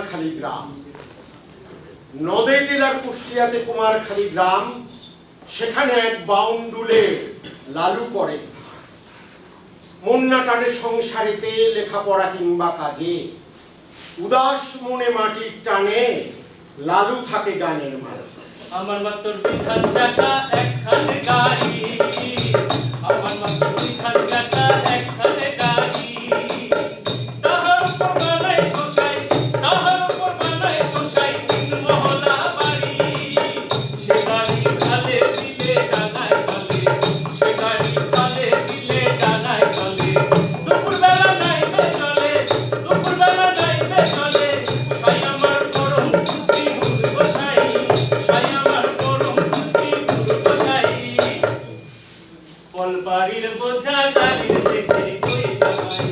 কুমারখালী গ্রাম। নদে জেলার কুষ্টিয়াতে কুমারখালী গ্রাম। সেখানে এক বাউন্ডুলে লালু করে মন্না টানে সংসারেতে, লেখাপড়া কিংবা কাজে। উদাস মনে মাটির টানে লালু থাকে গানের মাঝে। আমার মাত্র দুই খান চাকা একখানে গাড়ি, আমার মাত্র দুই খান চাকা একখানে গাড়ি, তাহার উপর বানাই ছোসাই, তাহার উপর বানাই ছোসাই মহলা বাড়ি। সে গাড়ি খালে দিলে ডাঙায় চলে, সে গাড়ি খালে দিলে ডাঙায় চলে। দুপুরবেলা নাইবে চলে, দুপুরবেলা নাইবে চলে। সাই আমার পরম খুঁটি মুর্গ সাই, সাই আমার পরম খুঁটি মুর্গ সাই। কলবাড়ির বোঝা গাড়ির থেকে কই নামাই,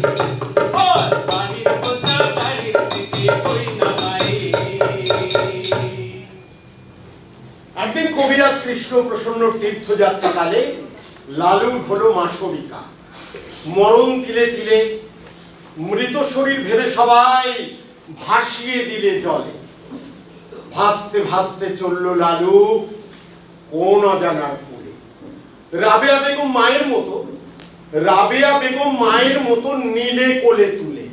কলবাড়ির বোঝা গাড়ির থেকে কই নামাই। একদিন কবিরাজ কৃষ্ণ প্রসন্ন তীর্থযাত্রাকালে লালুর হলো মাসবিকা। মরণ তিলে তিলে, মৃত শরীর ভেবে সবাই ভাসিয়ে দিলে জলে। ভাসতে ভাসতে চলল লালু কোন অজানার কূলে। রাবেয়া বেগম মায়ের মতো, রাবেয়া বেগম মায়ের মতো নীলে কোলে তুলে।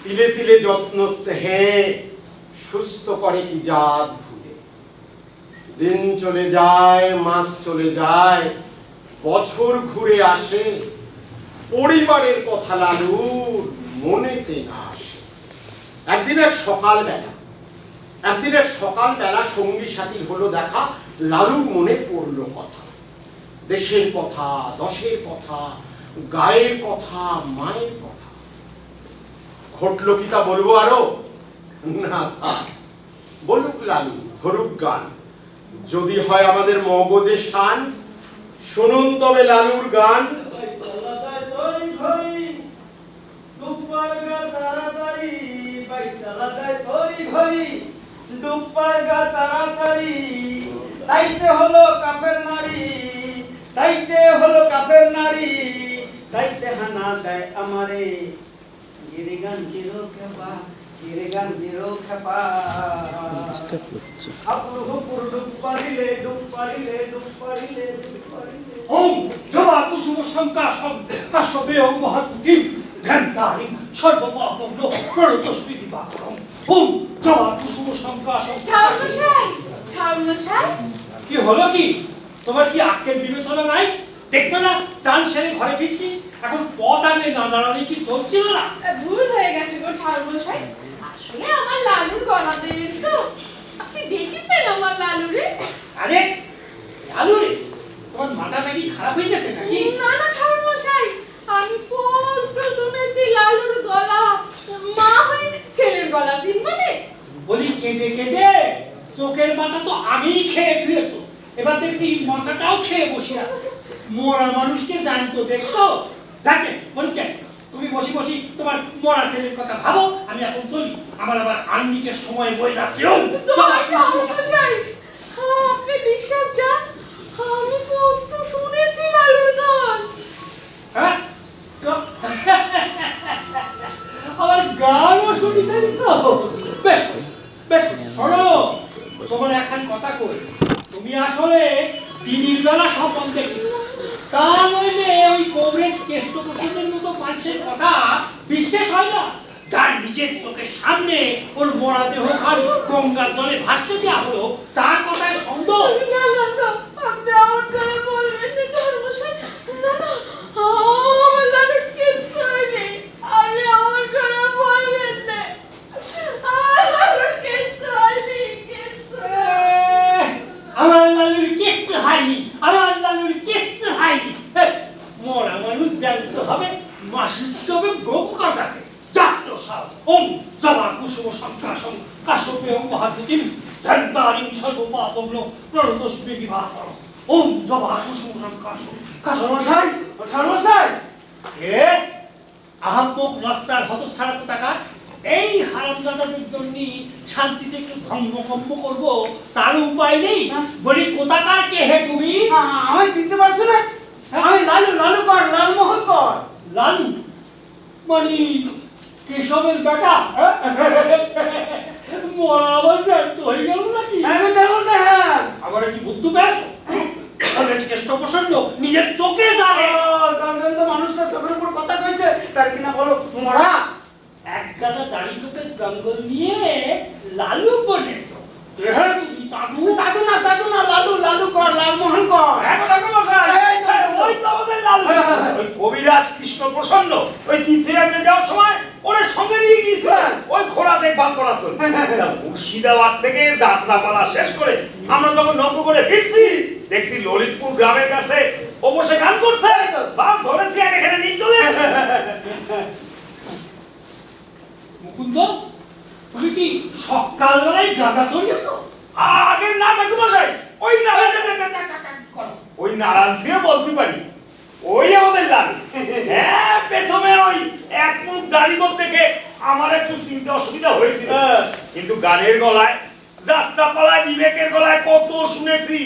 তিলে তিলে যত্ন স্নেহে সুস্থ করে কি জাত ভুলে। দিন চলে যায়, মাস চলে যায়, বছর ঘুরে আসে, পরিবারের কথা লালুর মনেতে না আসে। একদিন এক সকালবেলা সঙ্গী সাথীর হলো দেখা। লালুর মনে পড়লো কথা, দেশের কথা, দশের কথা, গায়ের কথা, মায়ের কথা। ঘটলো কি তা বলবো আরো? না থাক, বলুক লালু, ধরুক গান। যদি হয় আমাদের মগজে শান, শুনুন তবে লালুর গান। তাইতে হলো কাফের নারী, তাইতে হলো কাফের নারী, তাইতে হানা দেয় আমারে। গিরে গান গিরো খেপা, গিরে গান গিরো খেপা। আপুর হুপুর ডুব পারিলে, ডুব পারিলে, ডুব পারিলে, ডুব পারিলে। ওম জবা কুসুম সংকাশম কাশ্যপে মহাতুতিম ধ্যানধারিং সর্বপাপগ্ন প্রণতস্মি দিবাকরম। ওম জবা কুসুম সংকাশম। কি হলো কি? তোমার কি আক্কেল বিবেচনা নাই? দেখছো না চান সেরে ঘরে ফিরছি, এখন পথ আগে না দাঁড়ালে কি চলছিল না? ভুল হয়ে গেছে গো ঠাকুরমশাই, আসলে আমার লালুর গলা দেবেন তো। আপনি দেখেছেন আমার লালুরে? আরে লালু রে, তোমার মাথাটা কি খারাপ হয়ে গেছে নাকি? না না ঠাকুরমশাই, আমি কত শুনেছি লালুর গলা। মা হয়ে ছেলের গলা চিনবে না? বলি কেঁদে কেঁদে চোখের মাথা তো আগেই খেয়ে ধুয়েছো, এবার দেখছি মাথাটাও খেয়ে বসে আছে। মরা মানুষকে জানতো দেখতো। যাকে বলকে তুমি বসি বসি তোমার মরা ছেলের কথা ভাবো, আমি এখন চলি, আমার আবার আন্নিকের সময় বয়ে যাচ্ছে। ঠাকুরমশাই, আপনি বিশ্বাস যান, আমি কত শুনেছি লালুর গান। হ্যাঁ আমার গানও শুনি তাই তো। বেশ বেশ শোনো, তোমার এখন কথা কই, তুমি আসলে দিনের বেলা স্বপন দেখি, তা নইলে ওই কংগ্রেস কেষ্ট প্রসন্নের মতো মানুষের কথা বিশ্বাস হয় না, যার নিজের চোখের সামনে ওর মরা দেহ খান গঙ্গার জলে ভাসতে দেওয়া হলো, তার কথায় সন্দেহ। না না না, আপনি আমার করে বলবেন না ঠাকুরমশাই। না না, আমার লালুর কিচ্ছু হয়নি, আমি আমার করে বলবেন না। আমার লালুর কিচ্ছু হয়নি, কিচ্ছু আমার লালুর কিচ্ছু হয়নি, আমার লালুর কিচ্ছু হয়নি। মরা মানুষ জানতে হবে, মাসুদ তবে গোপু কাটাতে যাত্র সব। ওম জবা কুসুম সংকাশম কাশ্যপে মহাতুতিম ধ্যানধারিং সর্বপাপগ্ন প্রণতস্মি দিবাকরম। ওম জবা কুসুম সংকাশম ঠাকুরমশাই, ও ঠাকুরমশাই। এ আহাম্মক লজ্জার হতচ্ছাড়া কোথাকার, এই হারামজাদাদের জন্য শান্তিতে একটু ধর্মকম্ম করবো তার উপায় নেই। বলি কোথাকার কে হে তুমি? আমি চিনতে পারছো না? আমি লালু, লালু কর, লালমোহন কর। লালু মানে কেশবের বেটা হ্যাঁ? মরা আবার ব্যস্ত হয়ে গেল নাকি আবার কি বুদ্ধু ব্যাস কেষ্টপ্রসন্ন নিজের চোখে জানে মানুষটা সবের উপর কথা কইছে তার কিনা বলো মরা এক গাদা দাড়ি টুপে জঙ্গল নিয়ে লালু বনে হ্যাঁ তুমি সাধু না লালু কর লালমোহন কর ওই তো আমাদের লালু ওই কবিরাজ কৃষ্ণ প্রসন্ন ওই তীর্থযাত্রা যাওয়ার সময় ওরে সঙ্গে নিয়ে গিয়েছে ওই ঘোড়া দেখভাল করার জন্য মুর্শিদাবাদ থেকে যাত্রাপালা শেষ করে আমরা যখন নৌকো করে ফিরছি দেখছি ললিতপুর গ্রামের কাছে ও বসে গান করছে বাস ধরেছি আর এখানে নিয়ে চলে মুকুন্দ তুমি কি সকালবেলায় গাঁদা চড়িয়েছ আগের না ঠাকুর মশাই ওই না করো ওই নারায়ণ সিংহ বলতে পারি ওই আমাদের লালু হ্যাঁ প্রথমে ওই এক মুখ দাড়ি করতে দেখে আমার একটু চিন্তা অসুবিধা হয়েছিল কিন্তু গানের গলায় যাত্রাপালায় বিবেকের গলায় কত শুনেছি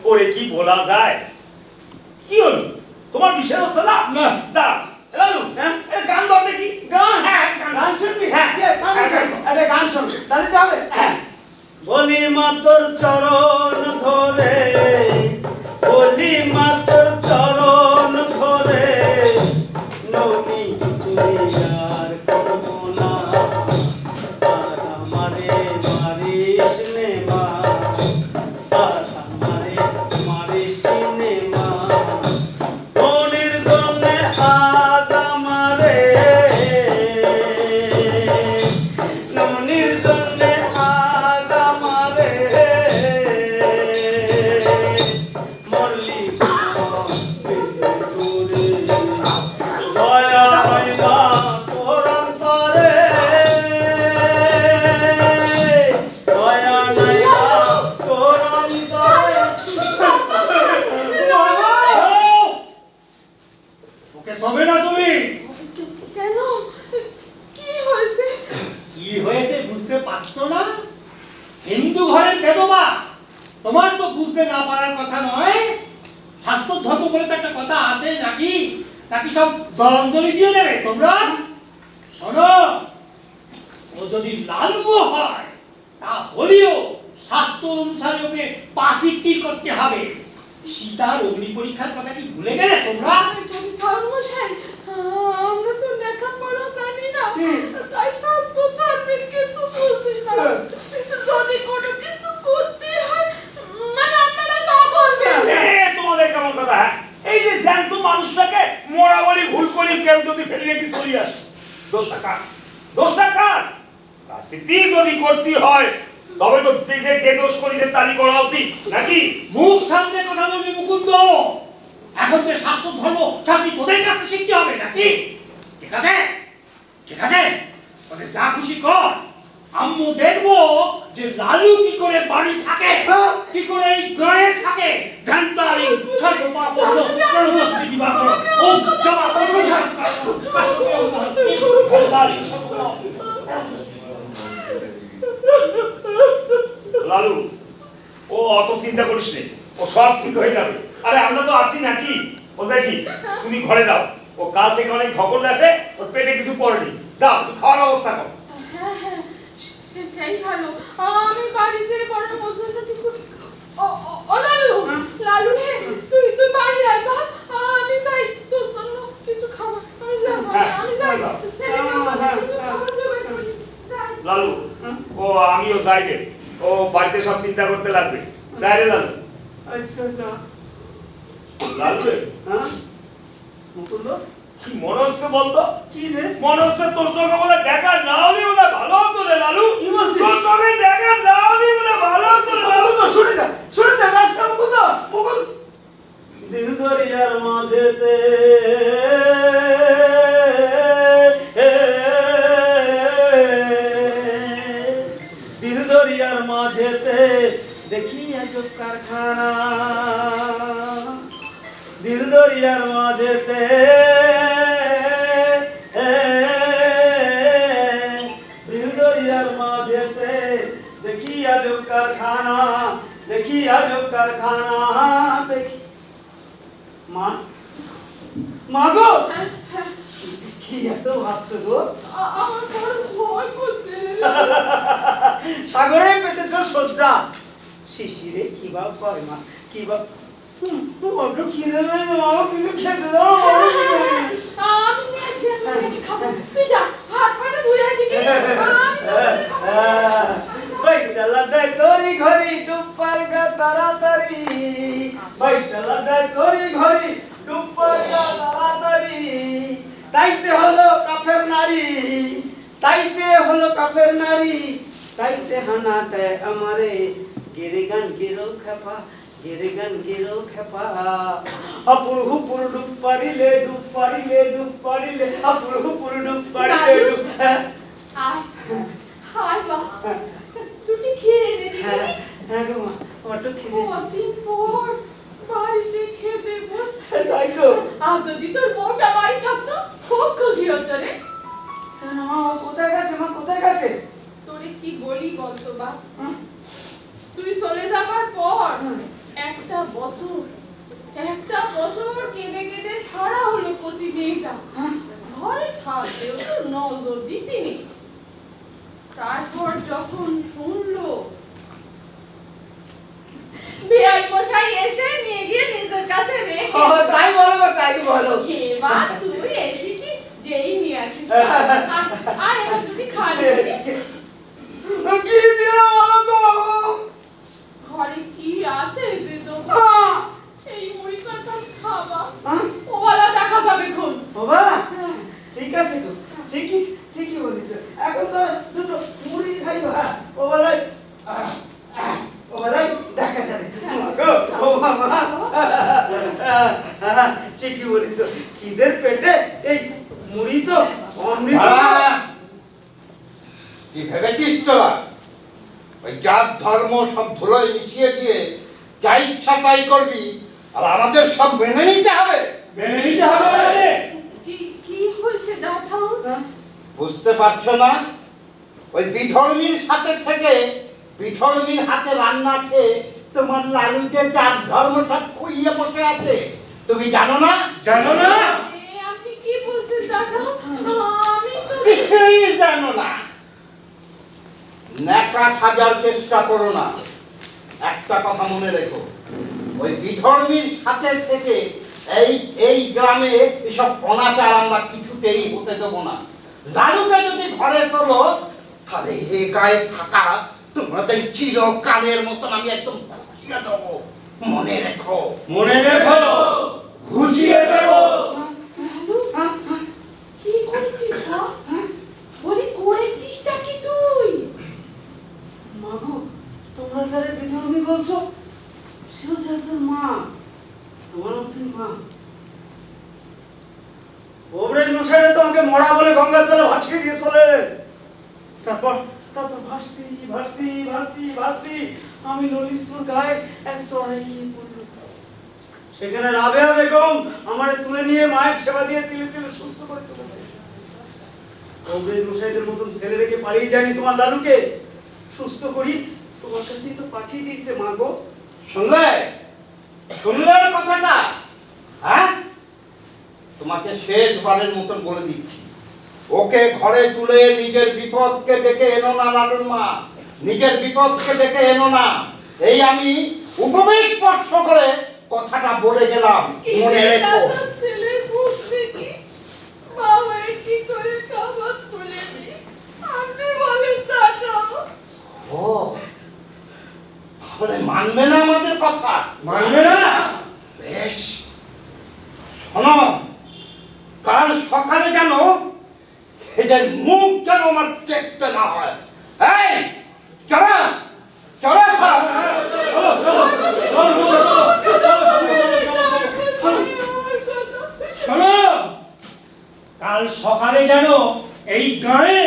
ওরে কি বলা যায় কি হলো তোমার বিশ্বাস হচ্ছে না না। দাঁড়া লালু হ্যাঁ? এটা গান ধরবে কি গান হ্যাঁ গান শুনবি হ্যাঁ আরে গান শুন তাহলে তো হবে বলি মাতর চরণ ধরে বলি মাতর চরণ ধরে ননি তুই আর করব না আর আমারে মারিস নে মা আর আমারে মারিস নে মা মনির জন্যে আজ আমারে ননির জন্যে আজ আমারে মরলি দয়া মা তোর অন্তরে দয়া নাই তোর অন্তরে ওকে সবে না তুমি কেন কি হয়েছে কি হয়েছে বুঝতে পারছো না হিন্দু ঘরের বেদবা তোমার তো বুঝতে না পারার কথা নয় শাস্ত্র ধর্ম বলে তো একটা কথা আছে নাকি নাকি সব জলাঞ্জলি দিয়ে দেবে তোমরা শোনো ও যদি লালু হয় তাহলেও শাস্ত্র অনুসারে ওকে পাশিটি করতে হবে সীতার অগ্নি পরীক্ষার কথা কি ভুলে গেলে তোমরা ঠাকুরমশাই আমরা তো লেখাপড়া জানি না তাই শাস্ত্র ধর্মের কিছু বুঝি না যদি কোনো কিছু করতে হয় মানে আপনারা না করবেন তোমাদের কেমন কথা হ্যাঁ এই যে জ্যান্ত মানুষটাকে মরা বলি ভুল করি কেউ যদি ফেলে রেখে চলে আসে দোষটা কার রাজনীতি যদি করতে হয় তবে তো যে দোষ করি যে তালি করা উচিত নাকি মুখ সামনে কথা বলবি মুকুন্দ এখন যে শাস্ত্র ধর্ম চাকরি তোদের কাছে শিখতে হবে নাকি ঠিক আছে ঠিক আছে তোদের যা খুশি কর আম্মু দেখবো যে লালু কি করে বাড়ি থাকে কি করে এই গায়ে থাকে ঘন্টারি সর্বপা বলল প্রণবস বিধিবা করো ও জবা প্রশংসা লালু ও অত চিন্তা করিস নে ও সব ঠিক হয়ে যাবে আরে আমরা তো আসি নাকি ও দেখি তুমি ঘরে দাও ও কাল থেকে অনেক ধকল আছে ওর পেটে কিছু পড়েনি যাও তুমি খাওয়ার ব্যবস্থা করো হ্যাঁ হ্যাঁ সেটাই ভালো আমি বাড়িতে বড় পছন্দ কিছু ও লালু লালু রে তুই বাড়ি আয় বা আমি যাই তোর জন্য কিছু খাবার আমি যাবো আমি যাই কিছু খাবার জোগাড় করি যাই। লালু ও আমিও যাই রে ও বাড়িতে সব চিন্তা করতে লাগবে যাই রে লালু আচ্ছা লালু রে হ্যাঁ মুকুন্দ কি মনে হচ্ছে বলতো কি রে মনে হচ্ছে তোর সঙ্গে বলে দেখা না হলে বোধহয় ভালো হতো রে লালু কি বলছিস? তোর সঙ্গে দেখা না হলে বোধহয় ভালো হতো রে লালু মুকুন্দ শুনে যা রাস্তা মুকুন্দ দিল দরিয়ার মাঝেতে দিল দরিয়ার মাঝেতে দেখি আজ কারখানা দিল দরিয়ার মাঝেতে দিল দরিয়ার মাঝেতে দেখি আজ কারখানা দেখি আজ কারখানা দেখি মা মা গো হ্যাঁ হ্যাঁ দেখি কি এত ভাবছো গো? আমার বড় ভয় করছে। সাগরে পেতেছ সজ্জা, শিশিরে কি বা কয় মা, কি বা বড্ড খিদে পেয়েছে মা, কিছু খেতে দাও। আমি নিয়েছি, আমি নিয়েছি, খাবো। তুই যা, হাত পাটা ধুয়ে আসি কি? ভাই চলা দে তোরি ঘরি ডুব্বার গা তাড়াতাড়ি, ভাই চলা দে তোরি ঘরি ডুব্বার গা তাড়াতাড়ি, তাইতে হলো কাফের নারী, তাইতে হলো কাফের নারী, তাইতে হানা দেয় আমারে, গেরে গান গেরো খেপা, গেরে গান গেরো খেপা, আপুর হুপুর ডুব পারিলে, ডুব পারিলে, ডুব পারিলে, আপুর হুপুর ডুব পারিলে, ডুব। আয়, হায় মা, দুটি খেয়ে নে দিদি। হ্যাঁ গো মা, বড্ড খিদে। কদিন পর বাড়িতে খেতে বসছি। তাই তো। আর যদি তোর বউটা বাড়ি থাকতো, খুব খুশি হতো রে। কেন মা, ও কোথায় গেছে মা, কোথায় গেছে? তোরে কি বলি বলতো বা, তুই চলে যাবার পর একটা বছর কেঁদে কেঁদে সারা হলো কচি মেয়েটা। ঘরে থাকলেও তো নজর দিতিনি। তারপর যখন শুনলো বেয়াই মশাই এসে নিয়ে গিয়ে নিজের কাছে রেখে, তাই বলো গো, তাই বলো। এবার তুই এসেছিস, যেই নিয়ে আসিস। আর এবার তুই খাবি। কি দিও বলো তো? ঘরে কি আছে যে দেবো? এই মুড়ি কাটা খাবা, ওবেলা দেখা যাবে খুন। বাবা ঠিক আছে গো, ঠিকই বলিস। এখন তো দুটো মুড়ি খাইবো, হ্যাঁ ওবেলায় দেখা যাবে। গো ও বাবা, ঠিকই বলিস, খিদের পেটে এই মুড়ি তো অমৃত। কি ভেবেছিস তোরা ওই জাত ধর্ম সব ধুলোয় মিশিয়ে দিয়ে যা ইচ্ছা তাই করবি আর আমাদের সব মেনে নিতে হবে? মেনে নিতে হবে মানে? কি হয়েছে দাদা? বুঝতে পারছো না? ওই বিধর্মীর সাথে থেকে বিধর্মীর হাতে রান্না খেয়ে তোমার লালুকে জাত ধর্ম সব খুইয়ে বসে আছে, তুমি জানো না? জানো না? আপনি কি বলছেন দাদা? আমি তো কিছুই জানো না। ন্যাকা সাজার চেষ্টা করো না। একটা কথা মনে রেখো, ওই বিধর্মীর সাথে থেকে এই গ্রামে এসব অনাচার আমরা কিছুতেই হতে দেবো না। লালুকে যদি ঘরে তোলো তাহলে এ গায়ে থাকা তোমাদের চিরকালের মতন আমি একদম ঘুষিয়ে দেবো, মনে রেখো। মনে রেখো, ঘুষিয়ে দেবো। কি করছিস না? বলি করেছিসটা কি তুই? মাগো, তোমরা যারা বিধর্মী বলছো, সেও যে একজন মা, তোমার মতোই মা। ওবরেজ মশাইরা তোমাকে মরা বলে গঙ্গার জলে ভাসিয়ে দিয়ে চলে এলেন। তারপর ভাসতি আমি ললিতপুর গায়ে এক চড়াই গিয়ে পড়লাম। সেখানে রাবেয়া বেগম আমারে তুলে নিয়ে মায়ের সেবা দিয়ে তিলে তিলে সুস্থ করে তুলেছে। ওবরেজ মশাইদের মতন ফেলে রেখে পালিয়ে যায়নি তোমার লালুকে, সুস্থ করি তোমার কাছেই তো পাঠিয়ে দিয়েছে মা গো। শুনলে কথাটা? হ্যাঁ, তোমাকে শেষবারের মতন বলে দিচ্ছি, ওকে ঘরে তুলে নিজের বিপদকে ডেকে এনো না লালুর মা, নিজের বিপদকে ডেকে এনো না। এই আমি উপবেশ স্পর্শ করে কথাটা বলে গেলাম, মনে রেখো। ছেলের মুখ দেখি বাবা কি করে কাবাত তুলে নি, আপনি বলেন দাদা। ও তাহলে মানবে না আমাদের কথা? মানবে না? বেশ, শোনো, কাল সকালে যেন এদের মুখ যেন আমার দেখতে না হয়। এই চলো চলো সব। শোনো, কাল সকালে যেন এই গায়ে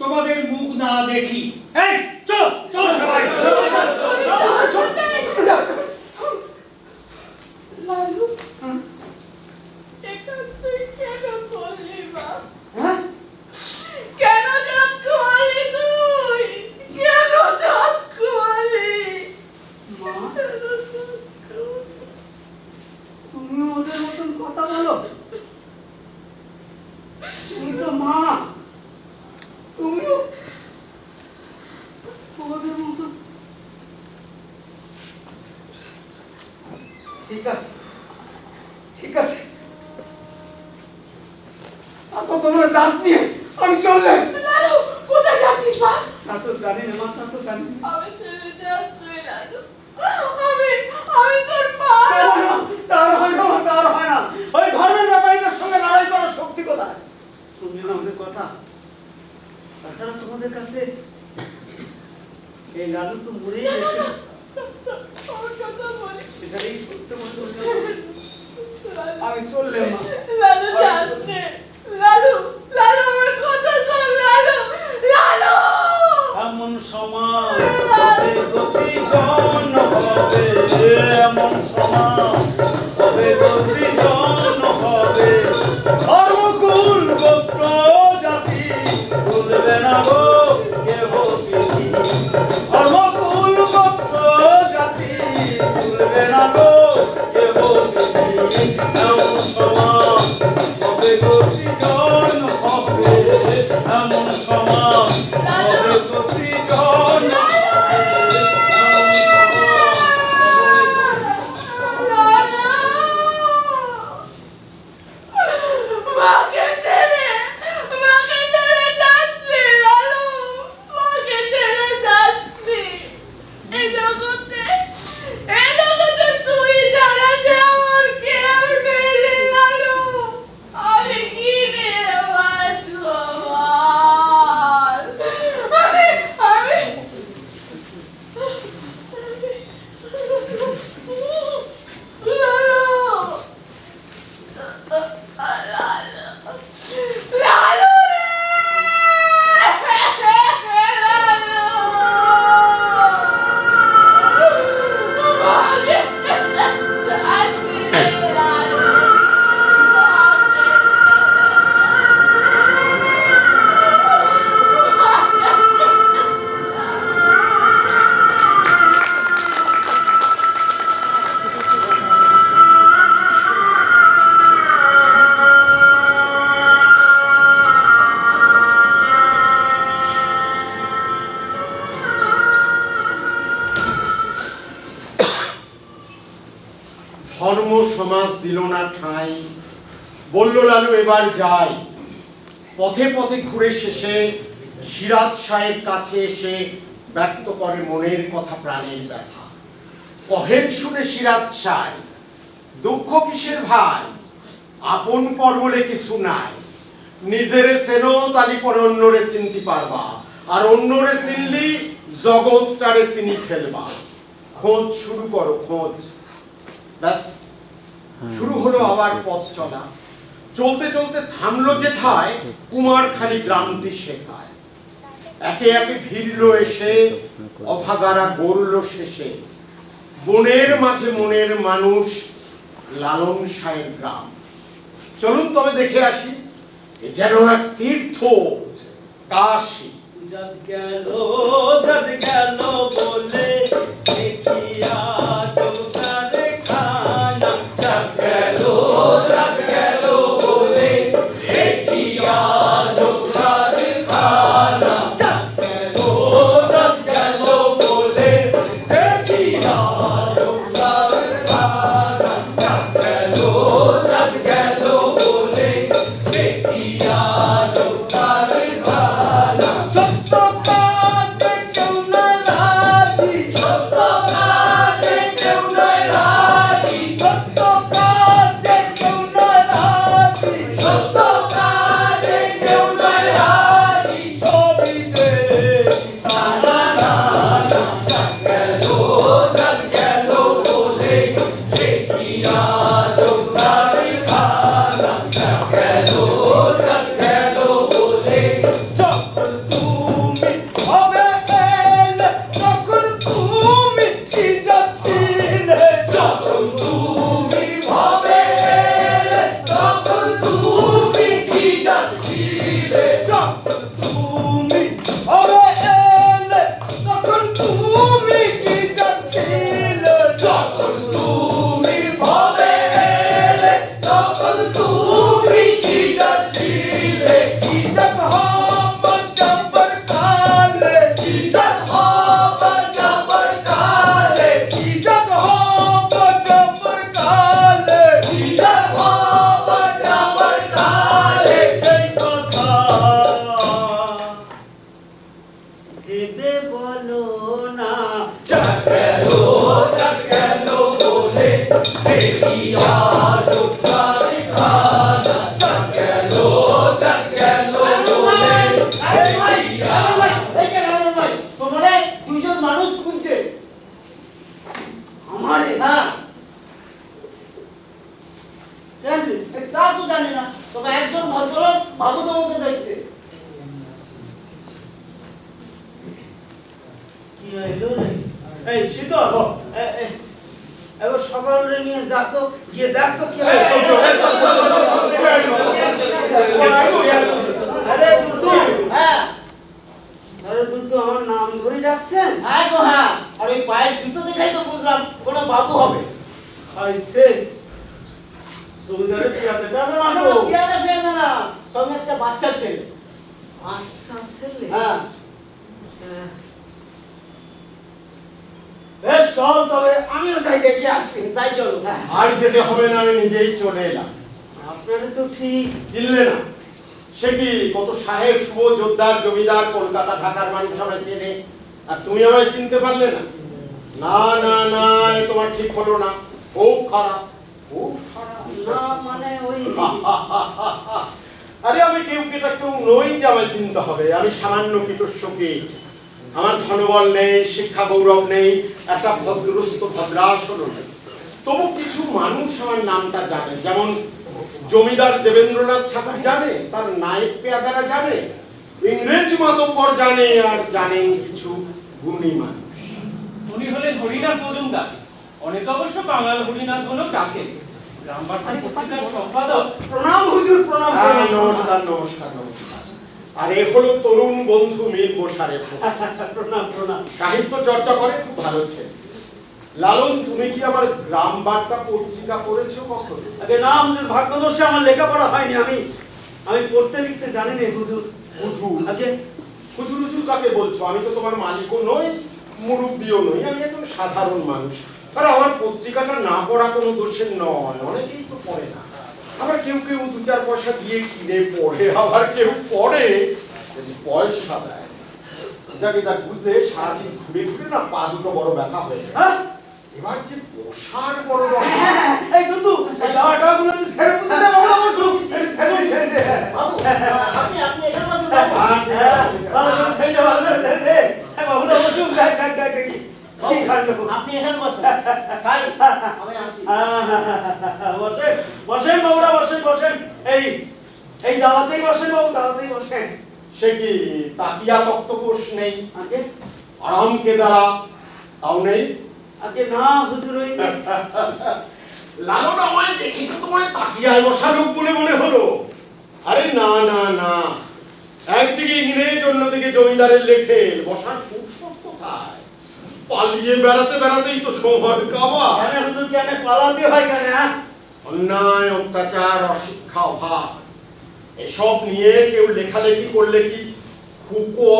তোমাদের মুখ না দেখি। এই চলো চলো সবাই। লালু, এটা তুই কেন বললি মা? হ্যাঁ, কেন জব করলি তুই? কেন জব করলি? মা তুমি ওদের মতন কথা বলো? তুমি তোমাদের মতো। ঠিক আছে, ঠিক আছে, আর তো তোমরা জাত নিয়ে আমি চললে। লালু কোথায় যাচ্ছিস মা? তা তো জানি না মা, তা তো জানি না। আমি ছেড়ে যাচ্ছি লালু। আমি তোর মা। তার হয় না, তার হয় না। ওই ধর্মের ব্যাপারীদের সঙ্গে লড়াই করার শক্তি কোথায়? শুনলে না ওদের কথা? তাছাড়া তোমাদের কাছে এই লালু তো মরেই গেছে, আমার কথা বলি। সেটাই সত্য মনে করলাম। লালু, আমি চললে মা। লালু যাচ্ছে। লালু, লালু আমার কথা শোন লালু। লালু! এমন সমাজ তবে দোষী জন হবে, এমন সমাজ তবে দোষী জন হবে। ধর্মকুল গোত্র জাতি ভুলবে না গো কেহ বিধি। ধর্মকুল গোত্র জাতি ভুলবে না গো কেহ বিধি। এমন সমাজ তবে দোষী জন হবে, এমন সমাজ তবে দোষী জন হবে, এমন সমাজ। মাকে ছেড়ে যাচ্ছি লালু। মাকে ছেড়ে যাচ্ছি। এই জগতে তুই ছাড়া যে আমার কেউ নেই রে লালু। আমি কি নিয়ে বাঁচবো বল? আমি লালু, লালু রে! ধর্ম সমাজ দিল না ঠাঁই, বলল লালু এবার যাই। পথে পথে ঘুরে শেষে সিরাজ শাহের কাছে এসে ব্যক্ত করে মনের কথা, প্রাণের ব্যথা। কহেন শুনে সিরাজ শাহ, দুঃখ কিসের ভাই? আপন পর বলে কিছু নাই। নিজেরে চেনো তালি পরে অন্যরে চিনতে পারবা, আর অন্যরে চিনলি জগৎটারে চিনি ফেলবা। খোঁজ শুরু করো, খোঁজ। ব্যাস শুরু হলো আবার পথ চলা। চলতে চলতে থামলো যেথায় কুমারখালী গ্রামটি শেখায়। একে একে ভিড়লো এসে, অভাগারা গড়ল শেষে। বনের মাঝে মনের মানুষ, লালন শাহের গ্রাম। চলুন তবে দেখে আসি, এ যেন এক তীর্থ কাশী। जब गलो बोले देखिया जब कर खाना, जब गलो बोले देखिया जब कर खाना, जब गलो बोले देखिया जब कर खाना, जब गलो बोले देखिया जब कर खाना। রে বলো না। তোমারে দুজন মানুষ খুঁজছে। আমারে হ্যাঁ, কেন রে? তা তো জানি না, তবে একজন ভদ্রলোক বাবু তোমাকে দেখতে। কি হইলো রে? এই শীতল, এবার সকালে নিয়ে যা তো, গিয়ে দেখ তো কি হয়েছে। আরে দুদু, হ্যাঁ আরে দুদু, আমার নাম ধরে ডাকছেন? হ্যাঁ গো হ্যাঁ, আর ওই পায়ের জুতো দেখাই তো বুঝলাম কোনো বাবু হবে। আই শেষ সুবিধারে পিয়াতে টানো না তো। পেয়াদা পেয়াদা না, সঙ্গে একটা বাচ্চা ছেলে। আচ্ছা ছেলে। হ্যাঁ বেশ চল, তবে আমিও যাই দেখে আসি। তাই চলো। হ্যাঁ। আর যেতে হবে না, আমি নিজেই চলে এলাম। আপনারা তো ঠিক। চিনলে না? সে কি কত সাহেব শুভ যোদ্ধার জমিদার, কলকাতা ঢাকার মানুষ আমায় চেনে, আর তুমি আমায় চিনতে পারলে না? না না না, এ তোমার ঠিক হলো না, খুব খারাপ, খুব খারাপ। না মানে ওই আরে আমি কেউ কেটা কেউ নই যে আমায় চিনতে হবে। আমি সামান্য কীটস্য কীট। আমার ধনবল নেই, শিক্ষা গৌরব নেই, একটা ভদ্রস্থ ভদ্রাসনও নেই। তবু কিছু মানুষ আমার নামটা জানে, যেমন জমিদার দেবেন্দ্রনাথ ঠাকুর জানে, তার নায়ক পেয়াদারা জানে, ইংরেজ মাতব্বর জানে, আর জানেন কিছু গুণী মানুষ। উনি হলেন হরিনাথ মজুমদার। অনেকে অবশ্য বাঙাল হরিনাথ বলেও ডাকে। গ্রামবার্তা পত্রিকার সম্পাদক। প্রণাম হুজুর, প্রণাম। হ্যাঁ, প্রণাম। নমস্কার নমস্কার নমস্কার। আর এ হলো তরুণ বন্ধু মীর বসারের। প্রণাম প্রণাম। সাহিত্য চর্চা করে, খুব ভালো ছেলে। লালন, তুমি কি আমার গ্রাম বার্তা পত্রিকা পড়েছো কখন? আগে না হুজুর, ভাগ্যদোষে আমার লেখাপড়া হয়নি। আমি পড়তে লিখতে জানি না হুজুর। হুজুর? আগে হুজুর হুজুর কাকে বলছো? আমি তো তোমার মালিকও নই, মুরব্বিও নই, আমি একজন সাধারণ মানুষ। আর আমার পত্রিকাটা না পড়া কোনো দোষের নয়, অনেকেই তো পড়ে না। আবার কেউ কেউ 2-4 পয়সা দিয়ে কিনে পড়ে, আবার কেউ পড়ে যদি পয়সা দেয়। যাকে যা বুঝতে সারাদিন ঘুরে ঘুরে না পা দুটো বড় ব্যথা হয়ে যায়। হ্যাঁ, এবার যে বসার বড় দরকার। এই দুদু, টাকাগুলো ছেড়ে বুঝে দে বাবু, বসু। ছেড়ে দে। বাবু, আপনি এখানে বসুন বাবু। ভালো করে ছেড়ে দে, ভালো করে ছেড়ে দে। বাবুরা বসুন, দেখ দেখি কি কাণ্ড। আপনি এখানে বসুন। সাই, আমি আসি। বসেন বসেন বাবুরা, বসেন। এই দাওয়াতেই বসেন বাবু, দাওয়াতেই বসেন। সে কি তাকিয়া তক্তপোষ নেই, আগে আরাম কেদারা তাও নেই? আগে না হুজুর, ওই লালন, আমায় দেখি তো তোমায় তাকিয়ায় বসা লোক বলে মনে হলো। আরে না না না, একদিকে ইংরেজ, অন্যদিকে জমিদারের লেঠেল, বসার ফুরসত কোথায়? পালিয়ে বেড়াতে বেড়াতেই তো সময় কাবা। কেন হুজুর, কেন পালাতে হয় কেন? অন্যায়, অত্যাচার, অশিক্ষা, অভাব, এসব নিয়ে কেউ লেখালেখি করলে কি হুকো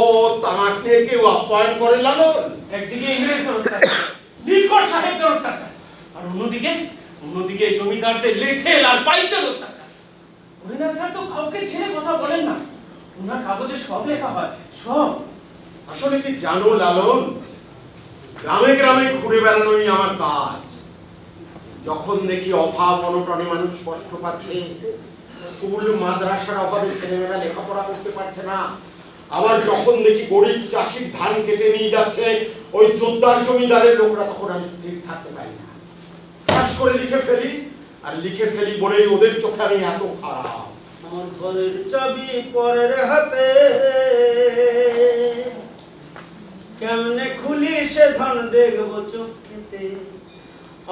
তামাক নিয়ে কেউ আপ্যায়ন করে লালন? একদিকে ইংরেজদের অত্যাচার, নীলকর সাহেবদের অত্যাচার, আর অন্যদিকে জমিদারদের লেঠেল আর পাইকদের অত্যাচার। হরিনাথ স্যার তো কাউকে ছেড়ে কথা বলেন না। ওনার কাগজে সব লেখা হয়, সব। আসলে কি জানো লালন, গ্রামে গ্রামে ঘুরে বেড়ানোই আমার কাজ। যখন দেখি অভাব অনটনে মানুষ কষ্ট পাচ্ছে, স্কুল মাদ্রাসার অভাবে ছেলেমেয়েরা লেখাপড়া করতে পারছে না, আবার যখন দেখি গরিব চাষির ধান কেটে নিয়ে যাচ্ছে ওই যোদ্ধার জমিদারের লোকরা, তখন আমি স্থির থাকতে পারি না। চাষ করে লিখে ফেলি বলেই ওদের চোখে আমি এত খারাপ। আমার ঘরের চাবি পরের হাতে, কেমনে খুলি সে ধন দেখবো চোখেতে।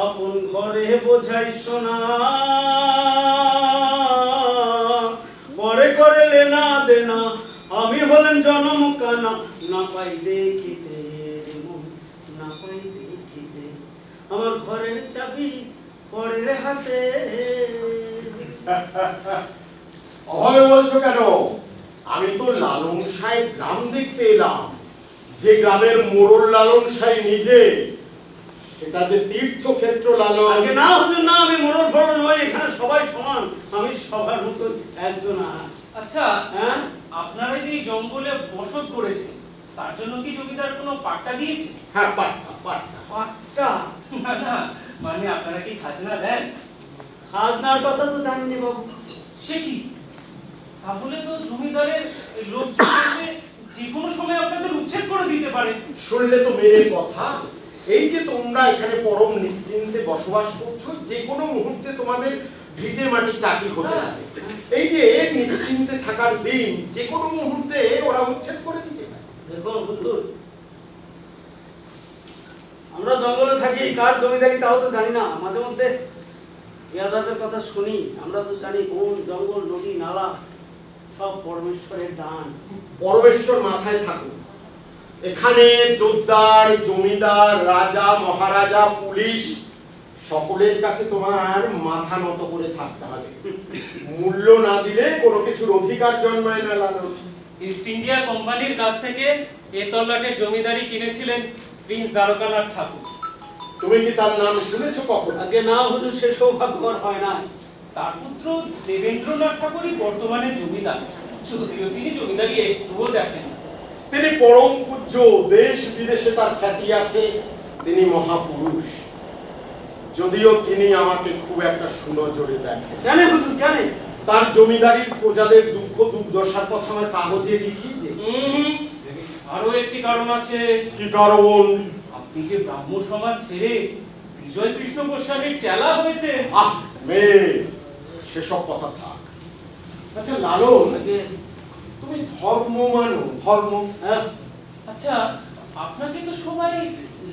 আপন ঘরে বোঝাই সোনা, পরে করে লেনা দেনা। আমি হলেন জনম কানা, না পাই দেখিতে রে মন, না পাই দেখিতে। আমার ঘরের চাবি পরের হাতে। অভাবে বলছো কেন? আমি তো লালন সাহেব গ্রাম দেখতে এলাম, যে গ্রামের মোড়ল লালন সাহেব নিজে, সেটা যে তীর্থক্ষেত্র লালন। আগে না হুজুর না, আমি মোড়ল ফড়ল নই, এখানে সবাই সমান, আমি সবার মতো একজন। আচ্ছা, হ্যাঁ আপনারা যে এই জঙ্গলে বসত করেছেন, তার জন্য কি জমিদার কোনো পাট্টা দিয়েছে? হ্যাঁ, পাট্টা পাট্টা। পাট্টা? না না, মানে আপনারা কি খাজনা দেন? খাজনার কথা তো জানি না বাবু। সে কি? তাহলে তো জমিদারের লোকজন এসে যে কোনো সময় আপনাদের উচ্ছেদ করে দিতে পারে। শুনলে তো মেয়ের কথা। এই যে তোমরা এখানে পরম নিশ্চিন্তে বসবাস করছো, যে কোনো মুহূর্তে তোমাদের ভিটে মাটি চাকরি হতে পারে। এই যে নিশ্চিন্তে থাকার দিন, যে কোনো মুহূর্তে ওরা উচ্ছেদ করে দিতে পারে। দেখুন হুজুর, আমরা জঙ্গলে থাকি, কার জমিদারি তাও তো জানি না। মাঝে মধ্যে ইয়াদাদের কথা শুনি। আমরা তো জানি কোন জঙ্গল, নদী, নালা সব পরমেশ্বরের দান। পরমেশ্বর মাথায় থাকুক। এখানে জোরদার, জমিদার, রাজা, মহারাজা, পুলিশ সকলের কাছে তোমার মাথা নত করে থাকতে হবে। মূল্য না দিলে কোনো কিছুর অধিকার জন্মায় না লালন। ইস্ট ইন্ডিয়া কোম্পানির কাছ থেকে এ তল্লাটের জমিদারি কিনেছিলেন প্রিন্স দ্বারকানাথ ঠাকুর। তুমি কি তার নাম শুনেছো কখন? আগে না হুজুর, সে সৌভাগ্যবান হয় না। তার পুত্র দেবেন্দ্রনাথ ঠাকুরই বর্তমানে জমিদার, যদিও তিনি জমিদারি একটুও দেখেন না। তিনি পরম পূজ্য, দেশ বিদেশে তার খ্যাতি আছে। তিনি মহাপুরুষ, যদিও তিনি আমাকে খুব একটা সুনজরে দেখেন। জানে হুজুর, জানে। তার জমিদারির প্রজাদের দুঃখ দুর্দশার কথা আমার কাগজে লিখি যে। আরো একটি কারণ আছে। কি কারণ? আপনি যে ব্রাহ্ম সমাজ ছেড়ে বিজয় কৃষ্ণ গোস্বামীর চেলা হয়েছে। আহ মেয়ে, সেসব কথা থাক। আচ্ছা লালন, তুমি ধর্ম মানো? ধর্ম? হ্যাঁ। আচ্ছা, আপনাকে তো সবাই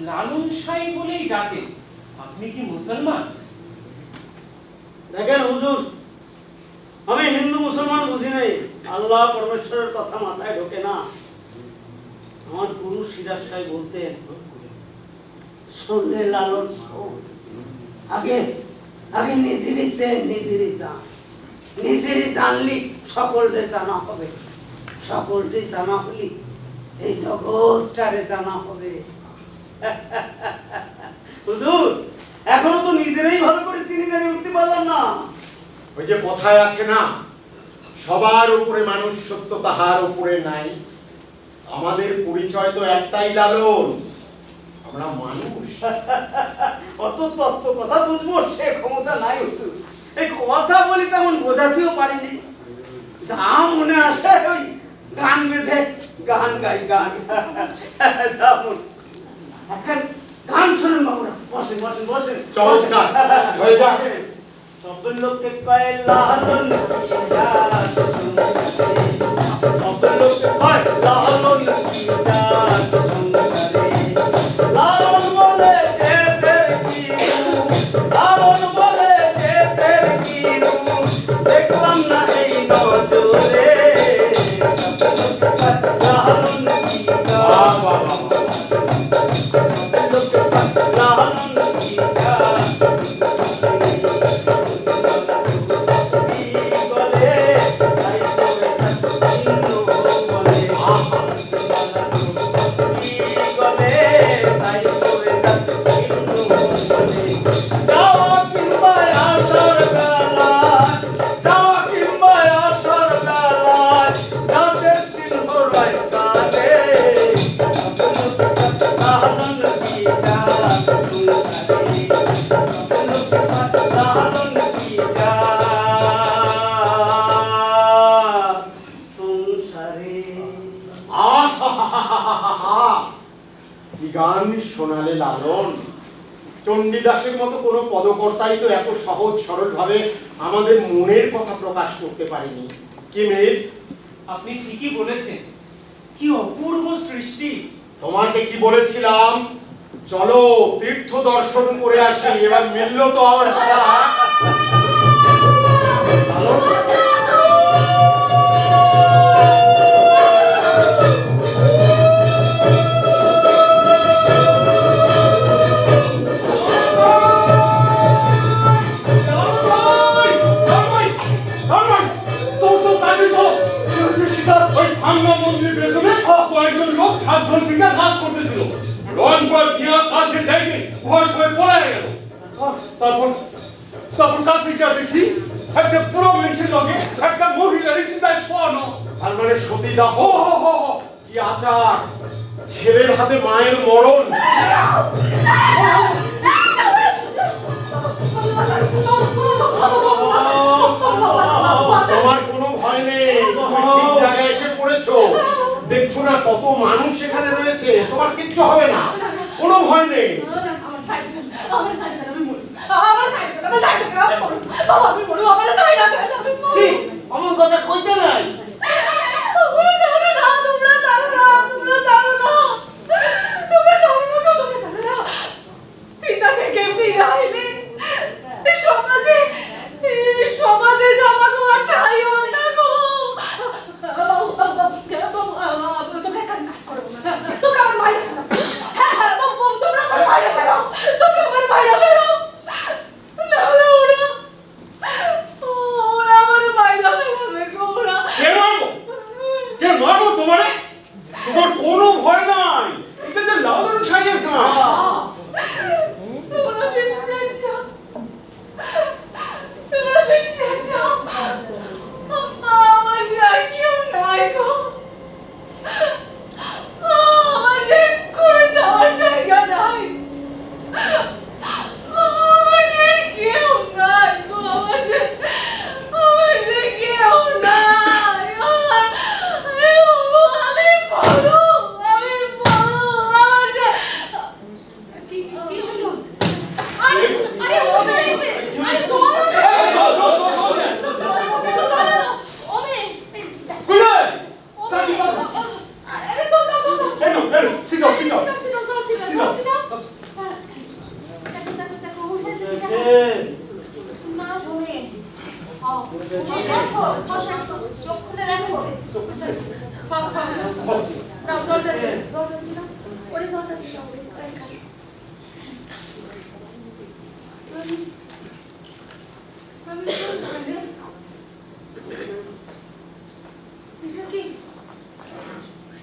লালন সাই বলেই ডাকে, আপনি কি মুসলমান? দেখেন হুজুর, আমি হিন্দু মুসলমান বুঝি নাই। আল্লাহ পরমেশ্বরের কথা মাথায় ঢোকে না। আমার গুরু সিরাজ সাহেব বলতেন, শুনলে লালন শোন, আগে আগে নিজেরই সে নিজেরই জান, নিজেরই জানলি সকলরে জানা হবে, সকলরে জানা হলি এই জগৎটারে জানা হবে। হুজুর, এখনো তো নিজেরাই ভালো করে চিনি জানি উঠতে পারলাম না। ওই যে কথায় আছে না, সবার উপরে মানুষ সত্য, তাহার উপরে নাই। আমাদের পরিচয় তো একটাই লালন, আমরা মানুষ। অত তত্ত্ব কথা বুঝবো সে ক্ষমতা নাই হুজুর। এই কথা বলি তেমন বোঝাতেও পারিনি। যা মনে আসে ওই গান বেঁধে গান গাই, গান। যেমন এখন গান শোনেন বাবুরা, বসেন বসেন বসেন। চমৎকার, হয়ে যা। সব লোককে কয় লালন কি জাত, সব লোককে কয় লালন কি জাত সংসারে। লালন বলে যেতের কি রূপ, লালন বলে যেতের কি রূপ, দেখলাম না এই নজরে। লালন কি জাত, লালন কি জাত কি গান শোনালে লালন। চণ্ডীদাসের মতো কোনো পদকর্তাই তো এত সহজ সরল ভাবে আমাদের মনের কথা প্রকাশ করতে পারেনি। কি মেয়ে, আপনি ঠিকই বলেছেন, কি অপূর্ব সৃষ্টি। তোমাকে কি বলেছিলাম, চলো তীর্থ দর্শন করে আসি। এবার মিলল তো আমার কথা। লালন, কয়েকজন লোক হাত ধর পিঠা নাচ করতেছিল। রংবার নিয়ে কাছে যায়নি, ভয় হয়ে পড়ে গেল। তারপর তারপর কাছে গিয়ে দেখি একটা পুরো মানুষের লগে একটা মহিলার চিন্তায় শোয়ানো। তার মানে সতীদাহ। হো হো হো হো। কি আচার, ছেলের হাতে মায়ের মরণ। তোমার কোনো ভয় নেই, তুমি ঠিক জায়গায় এসে পড়েছো। দেখছো না কত মানুষ এখানে রয়েছে, তোমার কিচ্ছু হবে না, কোনো ভয় নেই। ঠিক অমন কথা কইতে নাই। সীতা থেকে ফিরে আইলে সমাজে জামা গোয়া ঠাইও না গো। তোমরা কাজ করো, তোমরা আমার বাইরে ফেলো। হ্যাঁ হ্যাঁ তোমরা আমার বাইরে ফেলো, তোমরা আমার বাইরে ফেলো। নাহলে ওরা আমার বাইরে ফেলবে গো। ওরা কে মারবো? কে মারবো তোমারে? তোমার কোনো ভয় নাই, এটা যে লালন সাহেবের গান। তোমরা বিশ্বাস যাও, তোমরা বিশ্বাস যাও, আমার যে আর কেউ নাই গো। আমার যে করে যাওয়ার জায়গা নাই, আমার যে কেউ নাই গো। আমার যে কেউ নাই। আমি বড়, আমার যে কি হলো? আরে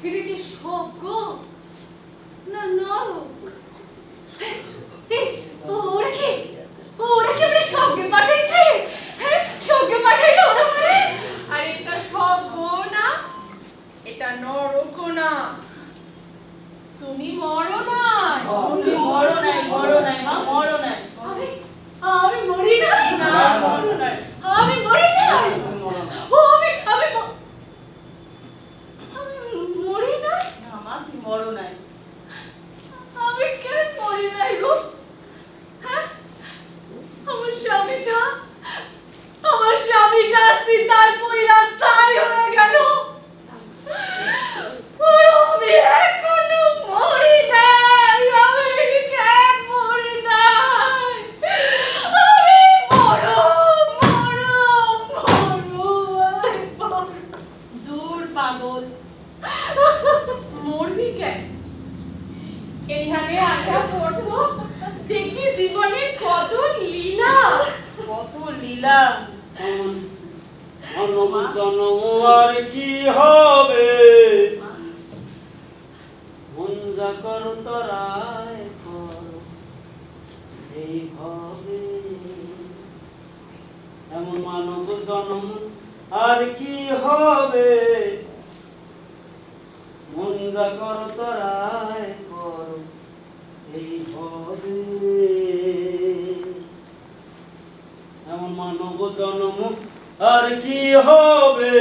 এটা কি স্বর্গ না নরক? ওরা কি আমরা স্বর্গে পাঠাইছে? হ্যাঁ স্বর্গে পাঠাইলো ওরা মানে? আর এটা স্বর্গ না, এটা নরক না। তুমি মরো নাই, আমি মরি নাই, আমি মরি নাই। ও আমি মরি নাই। আমি কেন মরি নাই গো? হ্যাঁ আমার স্বামীটা সীতার পইরা ছাই হয়ে গেল। আমি এখনো মরি নাই, আমি কেন মরি নাই? আমি মরো। দূর পাগল, মরবি কেন? এইখানে আশা করছো দেখি জীবনের কত লীলা। আর কি হবে মন যা কর তোরাই কর এই হবে এমন মানব জন্ম আর কি হবে মন যা কর তোরাই কর এই হবে এমন মানব জন্ম আর কি হবে